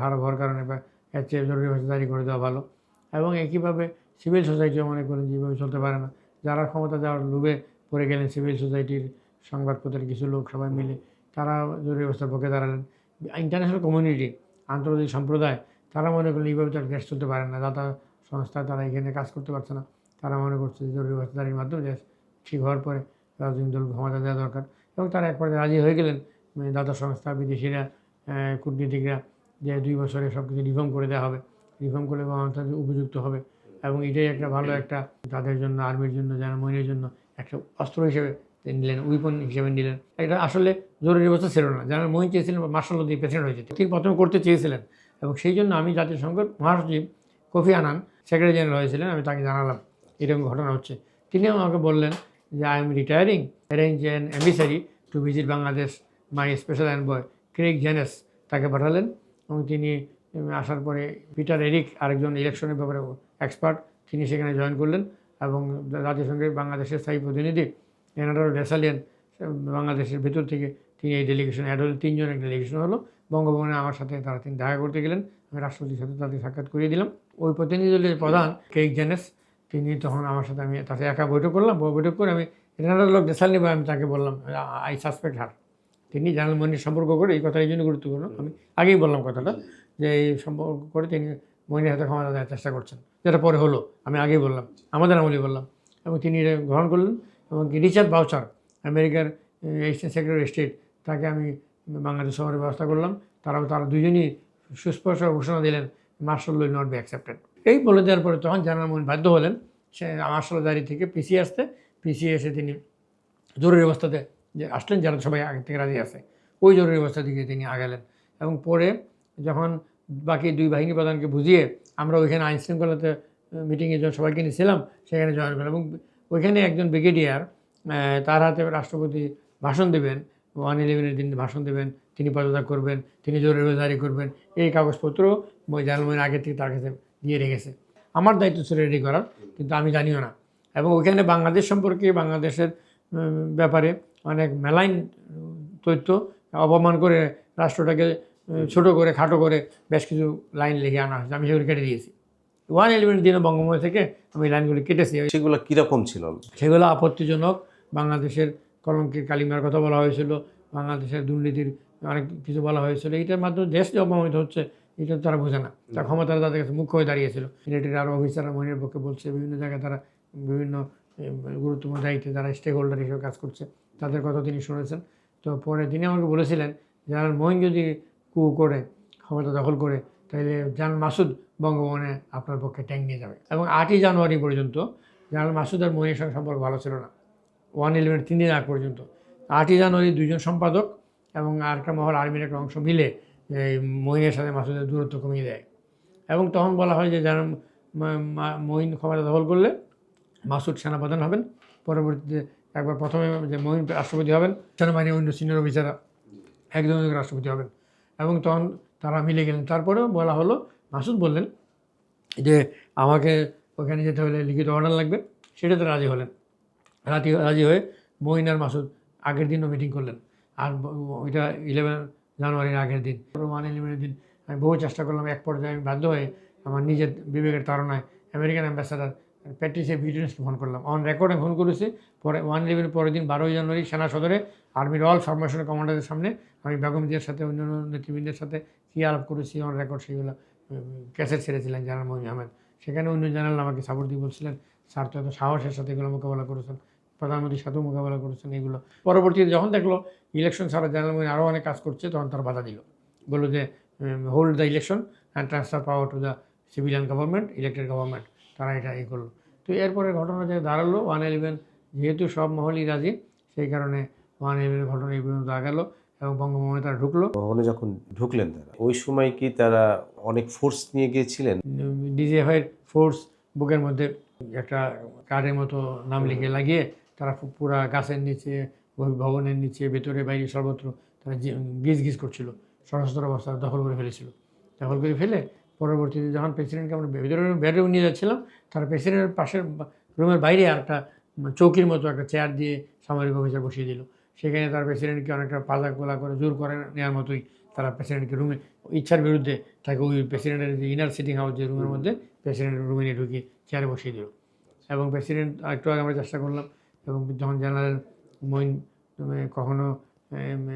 হারাপ হওয়ার কারণে বা এর চেয়ে জরুরি অবস্থা জারি করে দেওয়া ভালো। এবং একইভাবে সিভিল সোসাইটিও মনে করেন যেভাবে চলতে পারে না, যারা ক্ষমতা যাওয়ার লোভে পড়ে গেলেন সিভিল সোসাইটির সংবাদপত্রের কিছু লোক সবাই মিলে তারা জরুরি অবস্থার পক্ষে দাঁড়ালেন। ইন্টারন্যাশনাল কমিউনিটি, আন্তর্জাতিক সম্প্রদায় তারা মনে করলেন এইভাবে তার দেশ চলতে পারে না, দাতা সংস্থা তারা এখানে কাজ করতে পারছে না। তারা মনে করছে যে জরুরি অবস্থা জারির মাধ্যমে দেশ ঠিক হওয়ার পরে রাজনৈতিক দল ক্ষমতা দেওয়া দরকার এবং তারা এক পর্যায়ে রাজি হয়ে গেলেন। দাতা সংস্থা, বিদেশিরা, কূটনীতিকরা যে 2 বছরে সব কিছু রিফর্ম করে দেওয়া হবে, রিফর্ম করলে গণতন্ত্র উপযুক্ত হবে এবং এটাই একটা ভালো একটা তাদের জন্য, আর্মির জন্য, জনমনের জন্য একটা অস্ত্র হিসেবে নিলেন, উইপন হিসেবে নিলেন। এটা আসলে জরুরি অবস্থা ছিল না, যারা মহিন চেয়েছিলেন মার্শাল দিয়ে প্রেসিডেন্ট হয়ে যেত, তিনি প্রথমে করতে চেয়েছিলেন এবং সেই জন্য আমি জাতিসংঘের মহাসচিব কোফি আনান সেক্রেটারি জেনারেল হয়েছিলেন, আমি তাকে জানালাম এরকম ঘটনা হচ্ছে। তিনিও আমাকে বললেন যে I am retiring, arrange an ambassador to visit Bangladesh, my special envoy Craig Jenness তাকে পাঠালেন এবং তিনি আসার পরে পিটার এরিক আরেকজন ইলেকশনের ব্যাপারে এক্সপার্ট, তিনি সেখানে জয়েন করলেন এবং জাতিসংঘের বাংলাদেশের স্থায়ী প্রতিনিধি রেনাডাল দেসালিয়ান বাংলাদেশের ভেতর থেকে তিনি এই ডেলিগেশন অ্যাড হলেন। 3 জনের ডেলিগেশন হলো বঙ্গভবনে আমার সাথে, তিনি দেখা করতে গেলেন, আমি রাষ্ট্রপতির সাথে তাদের সাক্ষাৎ করিয়ে দিলাম। ওই প্রতিনিধি দলের প্রধান ক্রেগ জেনেস তিনি তখন আমার সাথে, আমি তাকে একা বৈঠক করলাম, বৈঠক করে আমি রেনাডাল দেসালিয়ান আমি তাকে বললাম আই সাসপেক্ট হার। তিনি জেনারেল মনির সম্পর্ক করে, এই কথা এই জন্য গুরুত্বপূর্ণ, আমি আগেই বললাম কথাটা যে এই সম্পর্ক করে তিনি মনির হাতে ক্ষমতা দেওয়ার চেষ্টা করছেন, যেটা পরে হলো, আমি আগেই বললাম, আমাদের আমলেই বললাম এবং তিনি এটা গ্রহণ করলেন। এবং রিচার্ড বাউচার আমেরিকার সেক্রেটারি অফ স্টেট, তাকে আমি বাংলাদেশ শহরের ব্যবস্থা করলাম। তারা দুজনই সুস্পষ্ট ঘোষণা দিলেন martial law not be accepted. এই বলে দেওয়ার পরে তখন জেনারেল মনির বাধ্য হলেন সে মার্শাল জারি থেকে পিছিয়ে আসতে। পিছিয়ে এসে তিনি জরুরি অবস্থাতে যে আসলেন, যারা সবাই আগে থেকে রাজি আছে, ওই জরুরি অবস্থা দিকে তিনি আগালেন এবং পরে যখন বাকি দুই বাহিনী প্রধানকে বুঝিয়ে আমরা ওইখানে আইন শৃঙ্খলাতে মিটিংয়ে যখন সবাইকে নিয়েছিলাম সেখানে জয়েন করলাম এবং ওইখানে একজন ব্রিগেডিয়ার তার হাতে রাষ্ট্রপতি ভাষণ দেবেন, 1/11 দিন ভাষণ দেবেন, তিনি পদত্যাগ করবেন, তিনি জরুরি জারি করবেন, এই কাগজপত্র জার্মানির আগে থেকে তার কাছে দিয়ে রেখেছে। আমার দায়িত্ব ছিল রেডি করার, কিন্তু আমি জানিও না। এবং ওইখানে বাংলাদেশ সম্পর্কে, বাংলাদেশের ব্যাপারে অনেক মেলাইন তথ্য অপমান করে রাষ্ট্রটাকে ছোট করে খাটো করে বেশ কিছু লাইন লিখে আনা হয়েছে, আমি সেগুলো কেটে দিয়েছি। 1/11 দিনে বঙ্গবন্ধু থেকে আমি লাইনগুলি কেটেছি। সেগুলো কীরকম ছিল? সেগুলো আপত্তিজনক, বাংলাদেশের কলঙ্কের কালিমার কথা বলা হয়েছিল, বাংলাদেশের দুর্নীতির অনেক কিছু বলা হয়েছিল। এইটার মাধ্যমে দেশ যে অপমানিত হচ্ছে এটা তারা বোঝে না, তার ক্ষমতারা তাদের কাছে মুখ্য হয়ে দাঁড়িয়েছিল। মিলিটারি আরও অফিসাররা মহিনের পক্ষে বলছে, বিভিন্ন জায়গায় তারা বিভিন্ন গুরুত্বপূর্ণ দায়িত্বে যারা স্টেক হোল্ডার হিসেবে কাজ করছে তাদের কথা তিনি শুনেছেন। তো পরে তিনি আমাকে বলেছিলেন, জেনারেল মঈন যদি কু করে ক্ষমতা দখল করে তাহলে জেনারেল মাসুদ বঙ্গভবনে আপনার পক্ষে ট্যাঙ্ক নিয়ে যাবে। এবং 8ই জানুয়ারি পর্যন্ত জেনারেল মাসুদ আর মঈনের সঙ্গে সম্পর্ক ভালো ছিল না, 1/11 3 দিন আগ পর্যন্ত। 8ই জানুয়ারি দুইজন সম্পাদক এবং আরেকটা মহল আর্মির একটা অংশ মিলে এই মঈনের সাথে মাসুদের দূরত্ব কমিয়ে দেয়। এবং তখন বলা হয় যে জেনারেল মঈন ক্ষমতা দখল করলে মাসুদ সেনাপ্রধান হবেন, পরবর্তীতে একবার প্রথমে যে মঈন রাষ্ট্রপতি হবেন, সেনাবাহিনীর অন্য সিনিয়র অফিসাররা একজন রাষ্ট্রপতি হবেন। এবং তখন তারা মিলে গেলেন। তারপরেও বলা হলো, মাসুদ বললেন যে আমাকে ওখানে যেতে হলে লিখিত অর্ডার লাগবে, সেটাতে রাজি হলেন। রাজি হয়ে মঈন আর মাসুদ আগের দিনও মিটিং করলেন। আর ওইটা 11 জানুয়ারির আগের দিন, 1/11 দিন আমি বহু চেষ্টা করলাম। এক পর্যায়ে আমি বাধ্য হয়ে আমার নিজের বিবেকের তাড়নায় আমেরিকান অ্যাম্বাসাডার প্যাট্রিসিয়া ভিডিওসকে ফোন করলাম, অন রেকর্ডে ফোন করেছি। পরে 1/11 পরের দিন 12ই জানুয়ারি সেনা সদরে আর্মির অল ফরমেশন কমান্ডারদের সামনে আমি বেগম জিয়ার সাথে অন্যান্য নেতৃবৃন্দের সাথে কী আলাপ করেছি অন রেকর্ড সেগুলো ক্যাসেট ছেড়েছিলেন জেনারেল মঈন আহমেদ। সেখানে অন্য জেনারেল আমাকে সাপোর্ট দিয়ে বলছিলেন, স্যার তো এত সাহসের সাথে এগুলো মোকাবেলা করেছেন, প্রধানমন্ত্রীর সাথেও মোকাবেলা করেছেন এগুলো। পরবর্তীতে যখন দেখলো ইলেকশন ছাড়া জেনারেল মঈন আরও অনেক কাজ করছে, তখন তার বাধা দিল, বললো যে hold the election and transfer power to the civilian government, elected government. তারা এটা করলো। তো এরপরে ঘটনা যে দাঁড়ালো 1/11 যেহেতু সব মহলই রাজি, সেই কারণে 1/11 ঘটনা এই পর্যন্ত আগালো এবং বঙ্গভবনে তারা ঢুকলো। ভবনে যখন ঢুকলেন তারা, ওই সময় কি তারা অনেক ফোর্স নিয়ে গিয়েছিলেন? ডিজিএফআইয়ের ফোর্স বুকের মধ্যে একটা কার্ডের মতো নাম লিখে লাগিয়ে তারা পুরা গাছের নিচে, ভবনের নিচে, ভেতরে বাইরে সর্বত্র তারা গিজ করছিল, সশস্ত্র অবস্থা দখল করে ফেলেছিল। দখল করে ফেলে পরবর্তীতে যখন প্রেসিডেন্টকে আমরা ভেতরে বেডরুম নিয়ে যাচ্ছিলাম, তারা প্রেসিডেন্টের পাশের রুমের বাইরে আর একটা চৌকির মতো একটা চেয়ার দিয়ে সামরিক অফিসার বসিয়ে দিল। সেখানে তার প্রেসিডেন্টকে অনেকটা পাজা গোলা করে জোর করে নেওয়ার মতোই তারা প্রেসিডেন্টকে রুমে ইচ্ছার বিরুদ্ধে তাকে ওই প্রেসিডেন্টের যে ইনার সিটিং হাউস যে রুমের মধ্যে প্রেসিডেন্টের রুমে নিয়ে ঢুকিয়ে চেয়ারে বসিয়ে দিল। এবং প্রেসিডেন্ট একটু আগে আমরা চেষ্টা করলাম, এবং যখন জেনারেল মঈন কখনো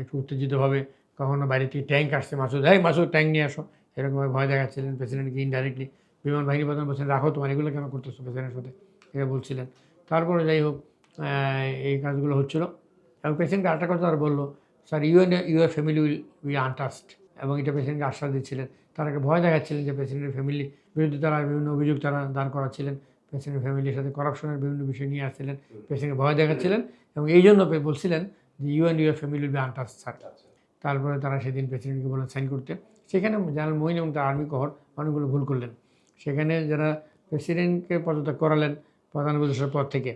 একটু উত্তেজিতভাবে, কখনো বাইরে থেকে ট্যাঙ্ক আসছে, মাসুদ ট্যাঙ্ক নিয়ে আসো, এরকমভাবে ভয় দেখাচ্ছিলেন প্রেসিডেন্টকে ইনডাইরেক্টলি। বিমান বাহিনী প্রধান বলছেন, রাখো তোমার এগুলো কেন করতেছো প্রেসিডেন্টের সাথে, এটা বলছিলেন। তারপরে যাই হোক এই কাজগুলো হচ্ছিলো। এবং প্রেসিডেন্টকে আরেকটা কথা তারা বললো, sir your family will be untouched, এবং এটা প্রেসিডেন্টকে আশ্বাস দিচ্ছিলেন। তারা একটা ভয় দেখাচ্ছিলেন যে প্রেসিডেন্টের ফ্যামিলি বিরুদ্ধে তারা বিভিন্ন অভিযোগ তারা দাঁড় করাচ্ছিলেন, প্রেসিডেন্ট ফ্যামিলির সাথে করাপশনের বিভিন্ন বিষয় নিয়ে আসছিলেন, প্রেসিডেন্টকে ভয় দেখাচ্ছিলেন, এবং এই জন্য বলছিলেন যে your family will be আনটাস্ট sir. তারপরে তারা সেদিন প্রেসিডেন্টকে বললেন সাইন করতে। সেখানে জেনারেল মঈন এবং তার আর্মি কহর অনেকগুলো ভুল করলেন। সেখানে যারা প্রেসিডেন্টকে পদত্যাগ করালেন প্রধান উপদেষ্টার পদ থেকে,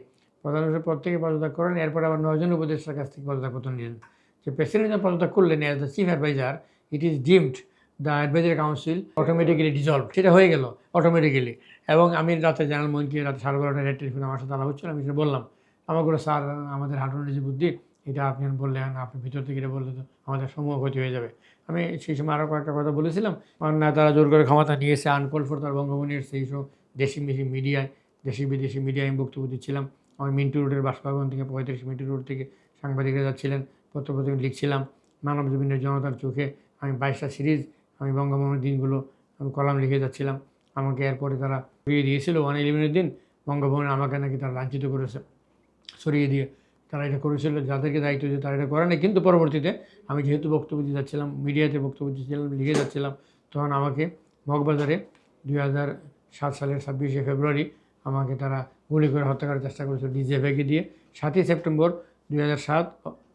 পদত্যাগ করেন, এরপরে আবার 9 জন উপদেষ্টার কাছ থেকে পদত্যাগপত্র নিলেন। যে প্রেসিডেন্ট যা পদত্যাগ করলেন as the chief adviser, it is deemed the advisory council automatically dissolve, সেটা হয়ে গেল অটোমেটিক্যালি। এবং আমি রাতে জেনারেল মঈনকে রাতে 12:30 টেলিফোন আমার সাথে আলাপ হচ্ছিল, আমি সেটা বললাম, আমাকে স্যার আমাদের হাঁটুনের যে বুদ্ধি এটা আপনি বললেন, আপনি ভিতর থেকে এটা বললে তো আমাদের সমূহ ক্ষতি হয়ে যাবে। আমি সেই সময় আরও কয়েকটা কথা বলেছিলাম, না তারা জোর করে ক্ষমতা নিয়েছে, আনকল ফর তার বঙ্গভবনের সেই সব দেশি মিডিয়ায়, দেশি বিদেশি মিডিয়ায় আমি বক্তব্য দিচ্ছিলাম। আমি মিন্টু রোডের বাসভবন থেকে 35 মিন্টু রোড থেকে সাংবাদিকরা যাচ্ছিলেন, পত্রপত্রিকা লিখছিলাম, মানব জমিনের জনতার চোখে আমি 22টা সিরিজ আমি বঙ্গভবনের দিনগুলো আমি কলাম লিখে যাচ্ছিলাম। আমাকে এরপরে তারা সরিয়ে দিয়েছিল 1/11 দিন বঙ্গভবনে, আমাকে নাকি তারা লাঞ্ছিত করেছে, সরিয়ে দিয়ে তারা এটা করেছিল, যাদেরকে দায়িত্ব দিয়ে তারা এটা করে না। কিন্তু পরবর্তীতে আমি যেহেতু বক্তব্য দিয়ে যাচ্ছিলাম, মিডিয়াতে বক্তব্য দিচ্ছিলাম, লিখে যাচ্ছিলাম, তখন আমাকে মগবাজারে 2007 সালের 26শে ফেব্রুয়ারি আমাকে তারা গুলি করে হত্যা করার চেষ্টা করেছিল ডিজিএফআইকে দিয়ে। 7ই সেপ্টেম্বর 2007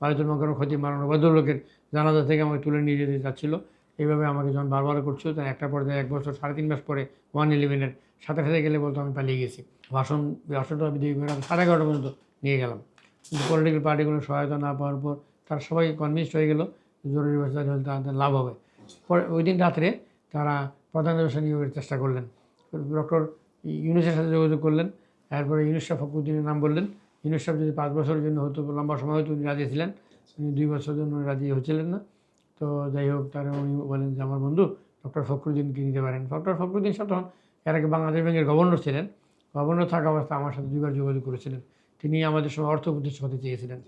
বায়তুল মোকাররম খতিব মাওলানা ওবায়দুল হকের জানাজা থেকে আমাকে তুলে নিয়ে যেতে যাচ্ছিলো। এইভাবে আমাকে যখন বারবার করছিল তখন একটা পর্যায়ে 1 বছর 3.5 মাস পরে 111-এর সাথে সাথে গেলে বলতো আমি পালিয়ে গেছি। ভাষণটা আমি 2 ঘন্টা 11:30 পর্যন্ত নিয়ে গেলাম। কিন্তু পলিটিক্যাল পার্টিগুলোর সহায়তা না পাওয়ার পর তারা সবাই কনভিন্সড হয়ে গেল জরুরি অবস্থা হলে তাদের লাভ হবে। পরে ওই দিন রাত্রে তারা প্রধান উপদেষ্টা নিয়োগের চেষ্টা করলেন। ডক্টর ইউনূসের সাথে যোগাযোগ করলেন। এরপরে ইউনূস শাহ ফখরুদ্দিনের নাম বললেন। ইউনূস সাহেব যদি 5 বছরের জন্য হতো, লম্বা সময় হতো, উনি রাজি ছিলেন। উনি 2 বছরের জন্য রাজি হচ্ছিলেন না। তো যাই হোক, তারা উনি বলেন যে আমার বন্ধু ডক্টর ফখরুদ্দিনকে নিতে পারেন। ডক্টর ফখরুদ্দিন সাহেব তখন এর আগে বাংলাদেশ ব্যাংকের গভর্নর ছিলেন। গভর্নর থাকা অবস্থায় আমার সাথে 2 বার যোগাযোগ করেছিলেন। তিনি আমাদের সময় অর্থ উপদেষ্টা হতে চেয়েছিলেন।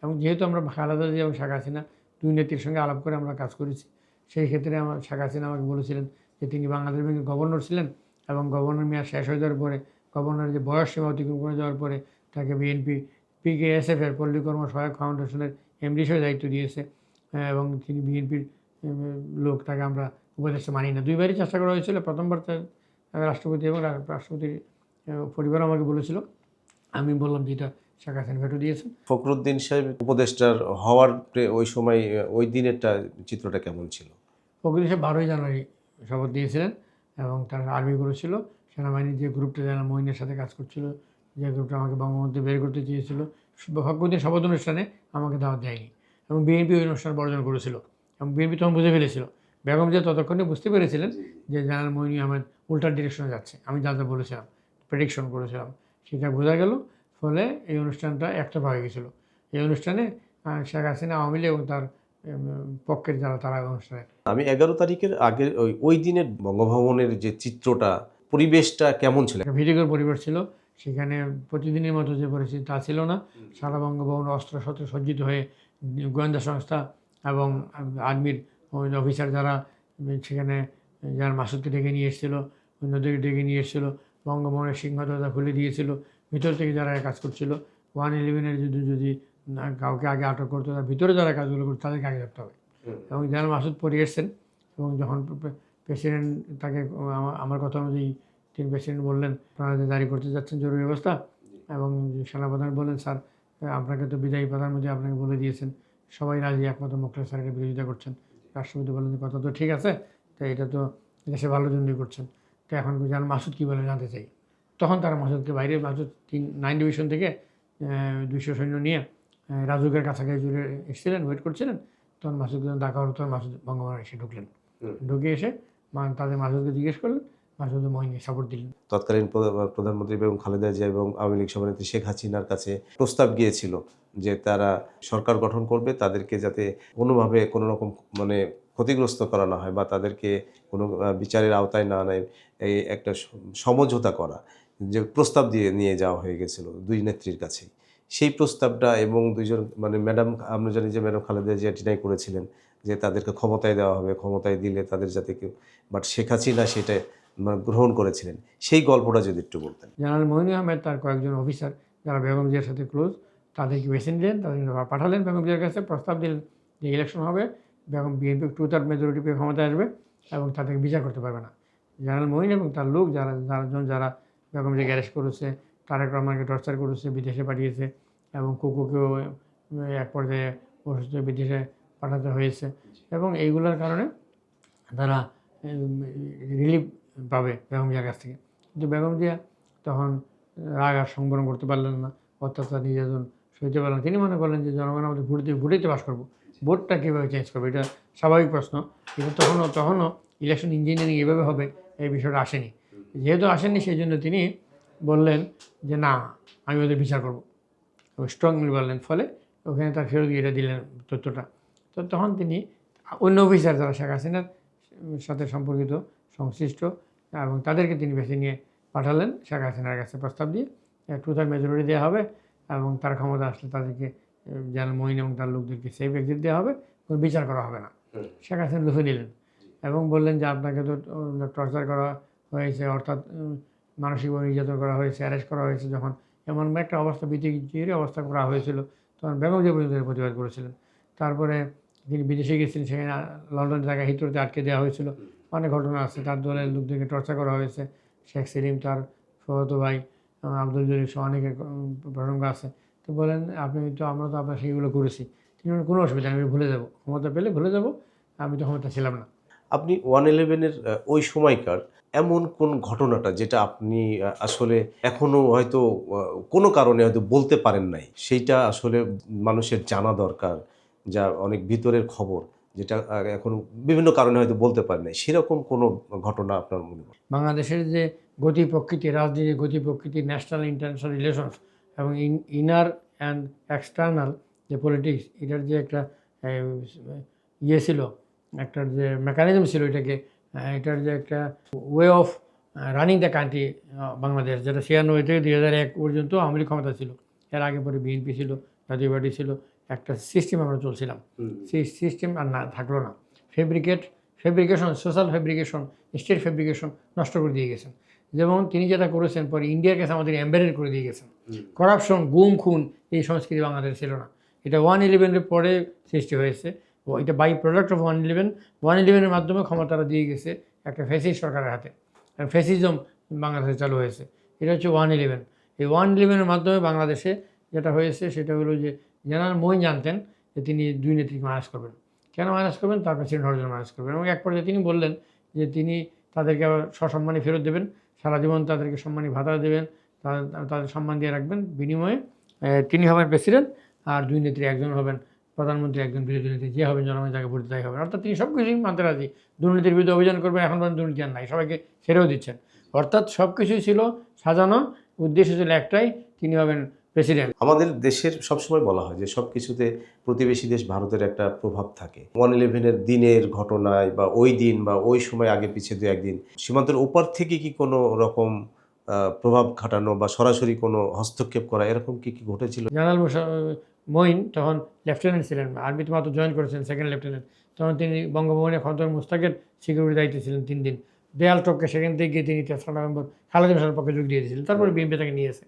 এবং যেহেতু আমরা খালেদা জিয়া এবং শেখ হাসিনা 2 নেত্রীর সঙ্গে আলাপ করে আমরা কাজ করেছি, সেই ক্ষেত্রে আমার শেখ হাসিনা আমাকে বলেছিলেন যে তিনি বাংলাদেশ ব্যাংকের গভর্নর ছিলেন এবং গভর্নর মেয়াদ শেষ হয়ে যাওয়ার পরে, গভর্নরের যে বয়স সীমা অতিক্রম করে যাওয়ার পরে তাকে বিএনপি PKSF-এর পল্লী কর্ম সহায়ক ফাউন্ডেশনের এমডি হিসেবে দায়িত্ব দিয়েছে। এবং তিনি বিএনপির লোক, তাকে আমরা উপদেষ্টা মানি না। 2 বারই চেষ্টা করা হয়েছিল। প্রথমবার রাষ্ট্রপতি এবং রাষ্ট্রপতির পরিবার আমাকে বলেছিল, আমি বললাম যে এটা শেখ হাসিনা ভেটো দিয়েছেন। ফখরুদ্দিন সাহেব উপদেষ্টার হওয়ার ওই সময় ওই দিনেরটা চিত্রটা কেমন ছিল? ফখরুদ্দিন সাহেব 12ই জানুয়ারি শপথ দিয়েছিলেন এবং তার আর্মিগুলো ছিল, সেনাবাহিনীর যে গ্রুপটা জেনারেল মঈনের সাথে কাজ করছিল, যে গ্রুপটা আমাকে বঙ্গবন্ধু বের করতে চেয়েছিল, ফখরুদ্দিন শপথ অনুষ্ঠানে আমাকে দাওয়াত দেয়নি এবং বিএনপি ওই অনুষ্ঠান বর্জন করেছিল এবং বিএনপি তখন বুঝে ফেলেছিল। বেগম জিয়া ততক্ষণে বুঝতে পেরেছিলেন যে জেনারেল মঈন আহমেদ উল্টার ডিরেকশনে যাচ্ছে। আমি যা যা বলেছিলাম, প্রেডিকশন করেছিলাম, সেটা বোঝা গেল। ফলে এই অনুষ্ঠানটা একতরফা হয়ে গেছিলো। এই অনুষ্ঠানে শেখ হাসিনা, আওয়ামী লীগ এবং তার পক্ষের যারা, তারা অনুষ্ঠানে। আমি 11 তারিখের আগের ওই দিনের বঙ্গভবনের যে চিত্রটা, পরিবেশটা কেমন ছিল? একটা ভীতিকর পরিবেশ ছিল। সেখানে প্রতিদিনের মতো যে পরিস্থিতি তা ছিল না। সারা বঙ্গভবন অস্ত্র শস্ত্রে সজ্জিত হয়ে গোয়েন্দা সংস্থা এবং আর্মির অফিসার যারা সেখানে, যারা মাসুদকে ডেকে নিয়ে এসেছিলো, অন্যদেরকে ডেকে নিয়ে এসেছিলো, বঙ্গভবনের সিংহ দরজা খুলে দিয়েছিল। ভিতর থেকে যারা কাজ করছিল, 111-এর যদি কাউকে আগে আটক করতে, তার ভিতরে যারা কাজগুলো করছে তাদেরকে আগে ধরতে হবে। এবং যারা মাসুদ পরে এসছেন এবং যখন প্রেসিডেন্ট তাকে, আমার কথা অনুযায়ী তিনি প্রেসিডেন্ট বললেন আপনারা জারি করতে যাচ্ছেন জরুরি অবস্থা, এবং সেনাপ্রধান বললেন স্যার আপনাকে তো বিদায়ী প্রধানমন্ত্রী আপনাকে বলে দিয়েছেন, সবাই রাজি, একমাত্র মোখলেস স্যারের বিরোধিতা করছেন। রাষ্ট্রপতি বললেন যে কথা তো ঠিক আছে, তো এটা তো দেশে ভালোর জন্যই করছেন, তো এখন যেন মাসুদ কী বলে জানতে চাই। তখন তারা মাসুদকে বাইরে, মাসুদ 9 ডিভিশন থেকে 200 সৈন্য নিয়ে রাজুকের কাছাকাছি জুড়ে এসেছিলেন, ওয়েট করছিলেন। তখন মাসুদকে যখন ডাকা হলো, তখন মাসুদ বঙ্গভবনে এসে ঢুকলেন। ঢুকে এসে তাদের মাসুদকে জিজ্ঞেস করলেন, মাসুদ মহিনকে সাপোর্ট দিলেন। তৎকালীন প্রধানমন্ত্রী বেগম খালেদা জিয়া এবং আওয়ামী লীগ সভানেত্রী শেখ হাসিনার কাছে প্রস্তাব গিয়েছিল যে তারা সরকার গঠন করবে, তাদেরকে যাতে কোনোভাবে কোনো রকম মানে ক্ষতিগ্রস্ত করা না হয় বা তাদেরকে কোনো বিচারের আওতায় না নেয়, এই একটা সমঝোতা করা যে প্রস্তাব দিয়ে নিয়ে যাওয়া হয়ে গেছিল 2 নেত্রীর কাছেই। সেই প্রস্তাবটা এবং 2 জন মানে ম্যাডাম, আমরা জানি যে ম্যাডাম খালেদা জিয়া ডিনাই করেছিলেন যে তাদেরকে ক্ষমতায় দেওয়া হবে, ক্ষমতায় দিলে তাদের যাতে কেউ, বাট শেখ হাসিনা সেটা মানে গ্রহণ করেছিলেন। সেই গল্পটা যদি একটু বলতেন। জেনারেল মঈন আহমেদ তার কয়েকজন অফিসার যারা বেগম জিয়ার সাথে ক্লোজ, তাদেরকে বেছে নিলেন, তাদেরকে পাঠালেন বেগম জিয়ার কাছে, প্রস্তাব দিলেন যে ইলেকশন হবে, বেগম বিএনপি 2/3 মেজরিটি পেয়ে ক্ষমতায় আসবে এবং তাদেরকে বিচার করতে পারবে না। জেনারেল মঈন এবং তার লোক যারা বেগম জিয়াকে অ্যারেস্ট করেছে, তারেক রহমানকে টর্চার করেছে, বিদেশে পাঠিয়েছে এবং কুকুকেও এক পর্যায়ে অসুস্থ বিদেশে পাঠাতে হয়েছে, এবং এইগুলোর কারণে তারা রিলিফ পাবে বেগম জিয়ার কাছ থেকে। কিন্তু বেগম জিয়া তখন রাগ আর সংবরণ করতে পারলেন না, অত্যাচার নির্যাতন সইতে পারলেন না। তিনি মনে করলেন যে জনগণ আমাদের ভোটেই পাস করবো, ভোটটা কীভাবে চেঞ্জ করবে, এটা স্বাভাবিক প্রশ্ন। কিন্তু তখনও ইলেকশন ইঞ্জিনিয়ারিং এভাবে হবে এই বিষয়টা আসেনি। যেহেতু আসেনি, সেই জন্য তিনি বললেন যে না, আমি ওদের বিচার করবো, স্ট্রংলি বললেন। ফলে ওখানে তার ফেরত গিয়ে দিলেন তথ্যটা। তো তখন তিনি অন্য অফিসার যারা শেখ হাসিনার সাথে সম্পর্কিত, সংশ্লিষ্ট, এবং তাদেরকে তিনি বেছে নিয়ে পাঠালেন শেখ হাসিনার কাছে প্রস্তাব দিয়ে 2/3 মেজরিটি দেওয়া হবে এবং তার ক্ষমতা আসলে তাদেরকে, জেনারেল মঈন এবং তার লোকদেরকে সেফ এক্সিট দেওয়া হবে, কোনো বিচার করা হবে না। শেখ হাসিনা লুফে দিলেন এবং বললেন যে আপনাকে তো টর্চার করা হয়েছে, অর্থাৎ মানসিকভাবে নির্যাতন করা হয়েছে, অ্যারেস্ট করা হয়েছে। যখন এমন একটা অবস্থা, বিতিকির অবস্থা করা হয়েছিল, তখন বেগম জিয়া পর্যন্ত প্রতিবাদ করেছিলেন। তারপরে তিনি বিদেশে গেছিলেন, সেখানে লন্ডন জায়গায় হিথ্রোতে আটকে দেওয়া হয়েছিল। অনেক ঘটনা আছে, তার দলের লোকদেরকে টর্চার করা হয়েছে। শেখ সেলিম, তার ফুফাতো ভাই আব্দুল জলিল সহ অনেকের প্রসঙ্গ আছে। তো বলেন আমরা তো আপনার সেইগুলো করেছি। তিনি কোনো অসুবিধা নেই, আমি ভুলে যাবো, ক্ষমতা পেলে ভুলে যাবো, আমি তো ক্ষমতা ছিলাম না। আপনি 1/11-এর ওই সময়কার এমন কোন ঘটনাটা যেটা আপনি আসলে এখনো হয়তো কোনো কারণে হয়তো বলতে পারেন নাই, সেইটা আসলে মানুষের জানা দরকার, যা অনেক ভিতরের খবর যেটা এখনো বিভিন্ন কারণে হয়তো বলতে পারেন নাই, সেরকম কোনো ঘটনা আপনার মনে পড়ে? বাংলাদেশের যে গতি প্রকৃতি, রাজনীতির গতি প্রকৃতি, ন্যাশনাল ইন্টারন্যাশনাল রিলেশনস এবং ইনার অ্যান্ড এক্সটার্নাল যে পলিটিক্স, এটার যে একটা ইয়ে ছিল, একটা যে মেকানিজম ছিল এটাকে, এটার যে একটা way of running the country Bangladesh, যেটা 96 থেকে 2001 পর্যন্ত আওয়ামী লীগ ক্ষমতা ছিল। এর আগে পরে বিএনপি ছিল, জাতীয় পার্টি ছিল, একটা সিস্টেম আমরা চলছিলাম। সেই সিস্টেম আর না থাকলো না। Fabrication, social fabrication, state fabrication নষ্ট করে দিয়ে গেছেন। যেমন তিনি যেটা করেছেন, পরে ইন্ডিয়ার কাছে আমাদের এম্বেডেড করে দিয়ে গেছেন। করাপশন, গুম খুন, এই সংস্কৃতি বাংলাদেশ ছিল না। এটা 1/11-এর পরে সৃষ্টি হয়েছে। এটা বাই প্রোডাক্ট অফ 1/11। 1/11-এর মাধ্যমে ক্ষমতাটা দিয়ে গেছে একটা ফ্যাসিস্ট সরকারের হাতে। ফ্যাসিজম বাংলাদেশে চালু হয়েছে। এটা হচ্ছে 1/11। এই 1/11-এর মাধ্যমে বাংলাদেশে যেটা হয়েছে সেটা হলো যে জেনারেল মঈন জানতেন যে তিনি দুই নেত্রীকে মাইনাস করবেন। কেন মাইনাস করবেন? তার প্রেসিডেন্ট হওয়ার জন্য মাইনাস করবেন। এবং এক পর্যায়ে তিনি বললেন যে তিনি তাদেরকে আবার সসম্মানে ফেরত দেবেন, সারা জীবন তাদেরকে সম্মানী ভাতা দেবেন, তাদের সম্মান দিয়ে রাখবেন। বিনিময়ে তিনি হবেন প্রেসিডেন্ট, আর দুই নেত্রী, একজন হবেন প্রধানমন্ত্রী, একজন বিরোধী নেত্রী, যে হবেন জনগণের যাকে ভোট তাই হবেন। অর্থাৎ তিনি সব কিছুই মানতে রাজি। দুর্নীতির বিরুদ্ধে অভিযান করবেন, এখন পর্যন্ত দুর্নীতি আর নাই, সবাইকে ছেড়েও দিচ্ছেন। অর্থাৎ সব কিছুই ছিল সাজানো, উদ্দেশ্য ছিল একটাই, তিনি হবেন প্রেসিডেন্ট। আমাদের দেশের সবসময় বলা হয় যে সব কিছুতে প্রতিবেশী দেশ ভারতের একটা প্রভাব থাকে। 1/11-এর দিনের ঘটনায় বা ওই দিন বা ওই সময় আগে পিছিয়ে দু একদিন সীমান্তের ওপার থেকে কি কোনো রকম প্রভাব খাটানো বা সরাসরি কোনো হস্তক্ষেপ করা এরকম কি ঘটেছিল? জেনারেল মঈন তখন লেফটেন্যান্ট ছিলেন, আর্মিতে মাত্র জয়েন করেছেন, সেকেন্ড লেফটেন্যান্ট। তখন তিনি বঙ্গভবনে খন্দর মুস্তাকের সিকিউরিটি দায়িত্বে ছিলেন 3 দিন। দেয়াল টপকে সেখান থেকে গিয়ে তিনি 3রা নভেম্বর খালেদা জিয়ার পক্ষে যোগ দিয়ে দিয়েছিলেন। তারপরে বিএনপি তাকে নিয়েছে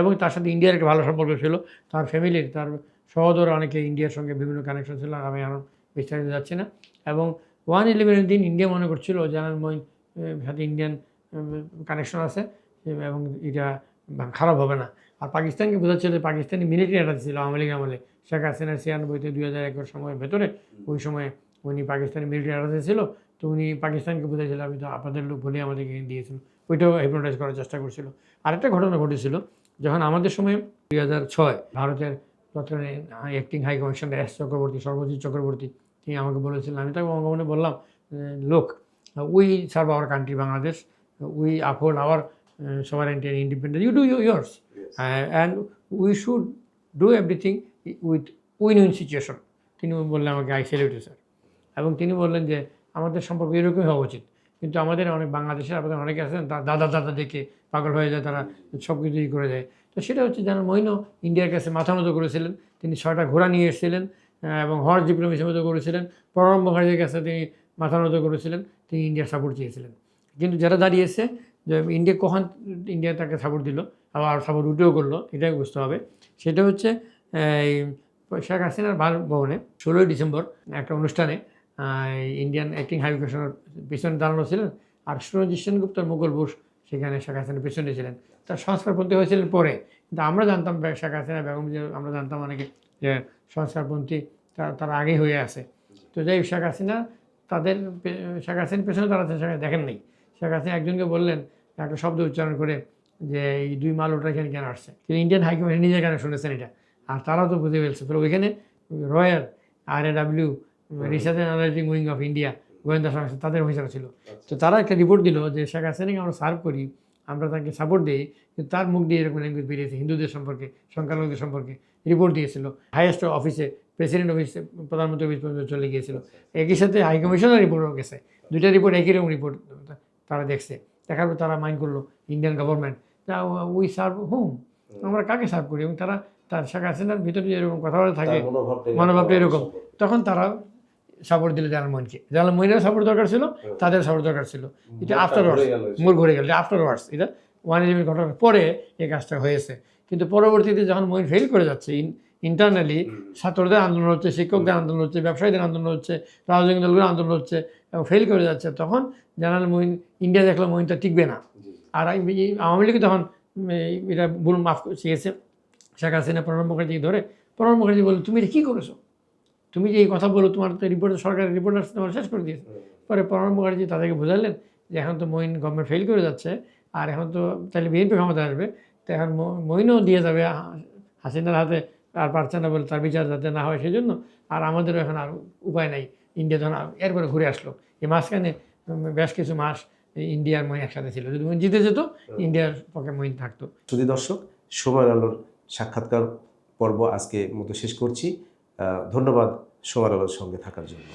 এবং তার সাথে ইন্ডিয়ার একটা ভালো সম্পর্ক ছিল। তার ফ্যামিলির, তার সহোদর অনেকে ইন্ডিয়ার সঙ্গে বিভিন্ন কানেকশন ছিল, আমি এখন বিস্তারিত যাচ্ছি না। এবং 1/11-এর দিন ইন্ডিয়া মনে করছিল জেনারেল মঈন সাথে ইন্ডিয়ান কানেকশন আছে এবং এটা খারাপ হবে না। আর পাকিস্তানকে বোঝাচ্ছিল, পাকিস্তানি মিলিটারি অ্যাটাচ ছিল আওয়ামী লীগ আমলে, শেখ হাসিনার 96 থেকে 2001 সময়ের ভেতরে, ওই সময়ে উনি পাকিস্তানি মিলিটারি অ্যাটাচে ছিল। তো উনি পাকিস্তানকে বোঝাইছিল আমি তো আপনাদের লোক বলে আমাদেরকে দিয়েছিল, ওইটাও হিপনোটাইজ করার চেষ্টা করছিল। আরেকটা ঘটনা ঘটেছিল, যখন আমাদের সময় 2006 ভারতের তৎকালীন acting high commissioner S Chakraborty, Sarbajit Chakraborty, তিনি আমাকে বলেছিলেন, আমি তাকে বঙ্গবন্ধু বললাম, look we serve our country Bangladesh, we uphold our sovereignty and independence, you do yours. And we should do everything with win-win situation. তিনি বললেন আমাকে আই সেলিউট ইউ স্যার। এবং তিনি বললেন যে আমাদের সম্পর্ক এরকমই হওয়া উচিত। কিন্তু আমাদের অনেক বাংলাদেশের আপনাদের অনেকে আছেন দাদা দাদা দেখে পাগল হয়ে যায়, তারা সব কিছুই করে যায়। তো সেটা হচ্ছে জেনারেল মঈনও ইন্ডিয়ার কাছে মাথা নত করেছিলেন। তিনি 6টা ঘোড়া নিয়ে এসেছিলেন এবং হর্স ডিপ্লোমেসির মতো করেছিলেন। প্রণব মুখার্জির কাছে তিনি মাথা নত করেছিলেন, তিনি ইন্ডিয়ার সাপোর্ট চেয়েছিলেন। কিন্তু যারা দাঁড়িয়েছে যে ইন্ডিয়া কখন ইন্ডিয়া তাকে সাপোর্ট দিল, আবার সাপোর্ট উঠেও করলো, এটাই বুঝতে হবে। সেটা হচ্ছে এই শেখ হাসিনার বাসভবনে 16ই ডিসেম্বর একটা অনুষ্ঠানে ইন্ডিয়ান অ্যাক্টিং হাই কমিশনার পিছনে দাঁড়ানো ছিলেন, আর সুরজিৎ সেনগুপ্তর মুঘল বোস সেখানে শেখ হাসিনার পেছনে ছিলেন। তার সংস্কারপন্থী হয়েছিলেন পরে, কিন্তু আমরা জানতাম শেখ হাসিনা বেগম, যে আমরা জানতাম অনেকে যে সংস্কারপন্থী তারা আগেই হয়ে আছে। তো যাই শেখ হাসিনা শেখ হাসিনার পেছনে দাঁড়াচ্ছেন, সেখানে দেখেন নেই। শেখ হাসিনা একজনকে বললেন একটা শব্দ উচ্চারণ করে যে এই 2 মালটা এখানে কেন আসছে, কিন্তু ইন্ডিয়ান হাইকমিশন নিজে কেন শুনেছেন এটা, আর তারাও তো বুঝে ফেলছে। ফলে ওইখানে royal RAW research and analysing wing of India, গোয়েন্দা সংস্থা, তাদের অফিসার ছিল। তো তারা একটা রিপোর্ট দিল যে শেখ হাসিনাকে আমরা সার্ভ করি, আমরা তাকে সাপোর্ট দিই, কিন্তু তার মুখ দিয়ে এরকম ল্যাঙ্গুয়েজ বেরিয়েছে হিন্দুদের সম্পর্কে, সংখ্যালঘুদের সম্পর্কে। রিপোর্ট দিয়েছিল হাইয়েস্ট অফিসে, প্রেসিডেন্ট অফিসে, প্রধানমন্ত্রী অফিস পর্যন্ত চলে গিয়েছিল। একই সাথে হাইকমিশনের রিপোর্টও গেছে, 2টা রিপোর্ট একই রকম রিপোর্ট তারা দেখছে। দেখার পর তারা মাইন্ড করলো ইন্ডিয়ান গভর্নমেন্ট উই সার্ভ হুম, আমরা কাকে সার্ভ করি, এবং তার শেখ হাসিনার ভিতরে এরকম কথাবার্তা থাকে, মনোভাবটা এরকম, তখন তারা সাপোর্ট দিল জেনারেল মঈনকে। জেনারেল মঈনেরও সাপোর্ট দরকার ছিল, তাদের সাপোর্ট দরকার ছিল। এটা আফটারওয়ার্ডস, মোড় ঘুরে গেল, আফটারওয়ার্ডস, এটা 1/11 ঘটনার পরে এই কাজটা হয়েছে। কিন্তু পরবর্তীতে যখন মঈন ফেল করে যাচ্ছে, ইন্টারনালি ছাত্রদের আন্দোলন হচ্ছে, শিক্ষকদের আন্দোলন হচ্ছে, ব্যবসায়ীদের আন্দোলন হচ্ছে, রাজনৈতিক দলগুলোর আন্দোলন হচ্ছে এবং ফেল করে যাচ্ছে, তখন জেনারেল মঈন, ইন্ডিয়া দেখলো মঈনটা টিকবে না। আর আওয়ামী লীগ তখন এটা মাফ শিখেছে শেখ হাসিনা প্রণব মুখার্জিকে ধরে। প্রণব মুখার্জি বলল তুমি এটা কী করেছো, তুমি যে এই কথা বলো, তোমার তো রিপোর্ট, সরকারের রিপোর্ট আসছে, তোমার শেষ করে দিয়েছে। পরে প্রণব মুখার্জি তাদেরকে বোঝালেন যে এখন তো মঈন গভর্নমেন্ট ফেল করে যাচ্ছে, আর এখন তো তাহলে বিএনপি ক্ষমতা আসবে, তো এখন মঈনও দিয়ে যাবে হাসিনার হাতে, আর পারছে না বলে তার বিচার যাতে না হয় সেই জন্য, আর আমাদেরও এখন আর উপায় নাই। ইন্ডিয়া তখন এরপরে ঘুরে আসলো। এই মাঝখানে বেশ কিছু মাস ইন্ডিয়া আর মঈন একসাথে ছিল। যদি মঈন জিতে যেত, ইন্ডিয়ার পক্ষে মঈন থাকতো। শুধু দর্শক, সময়ের আলোর সাক্ষাৎকার পর্ব আজকে মতো শেষ করছি। ধন্যবাদ সময়ের আলোর সঙ্গে থাকার জন্য।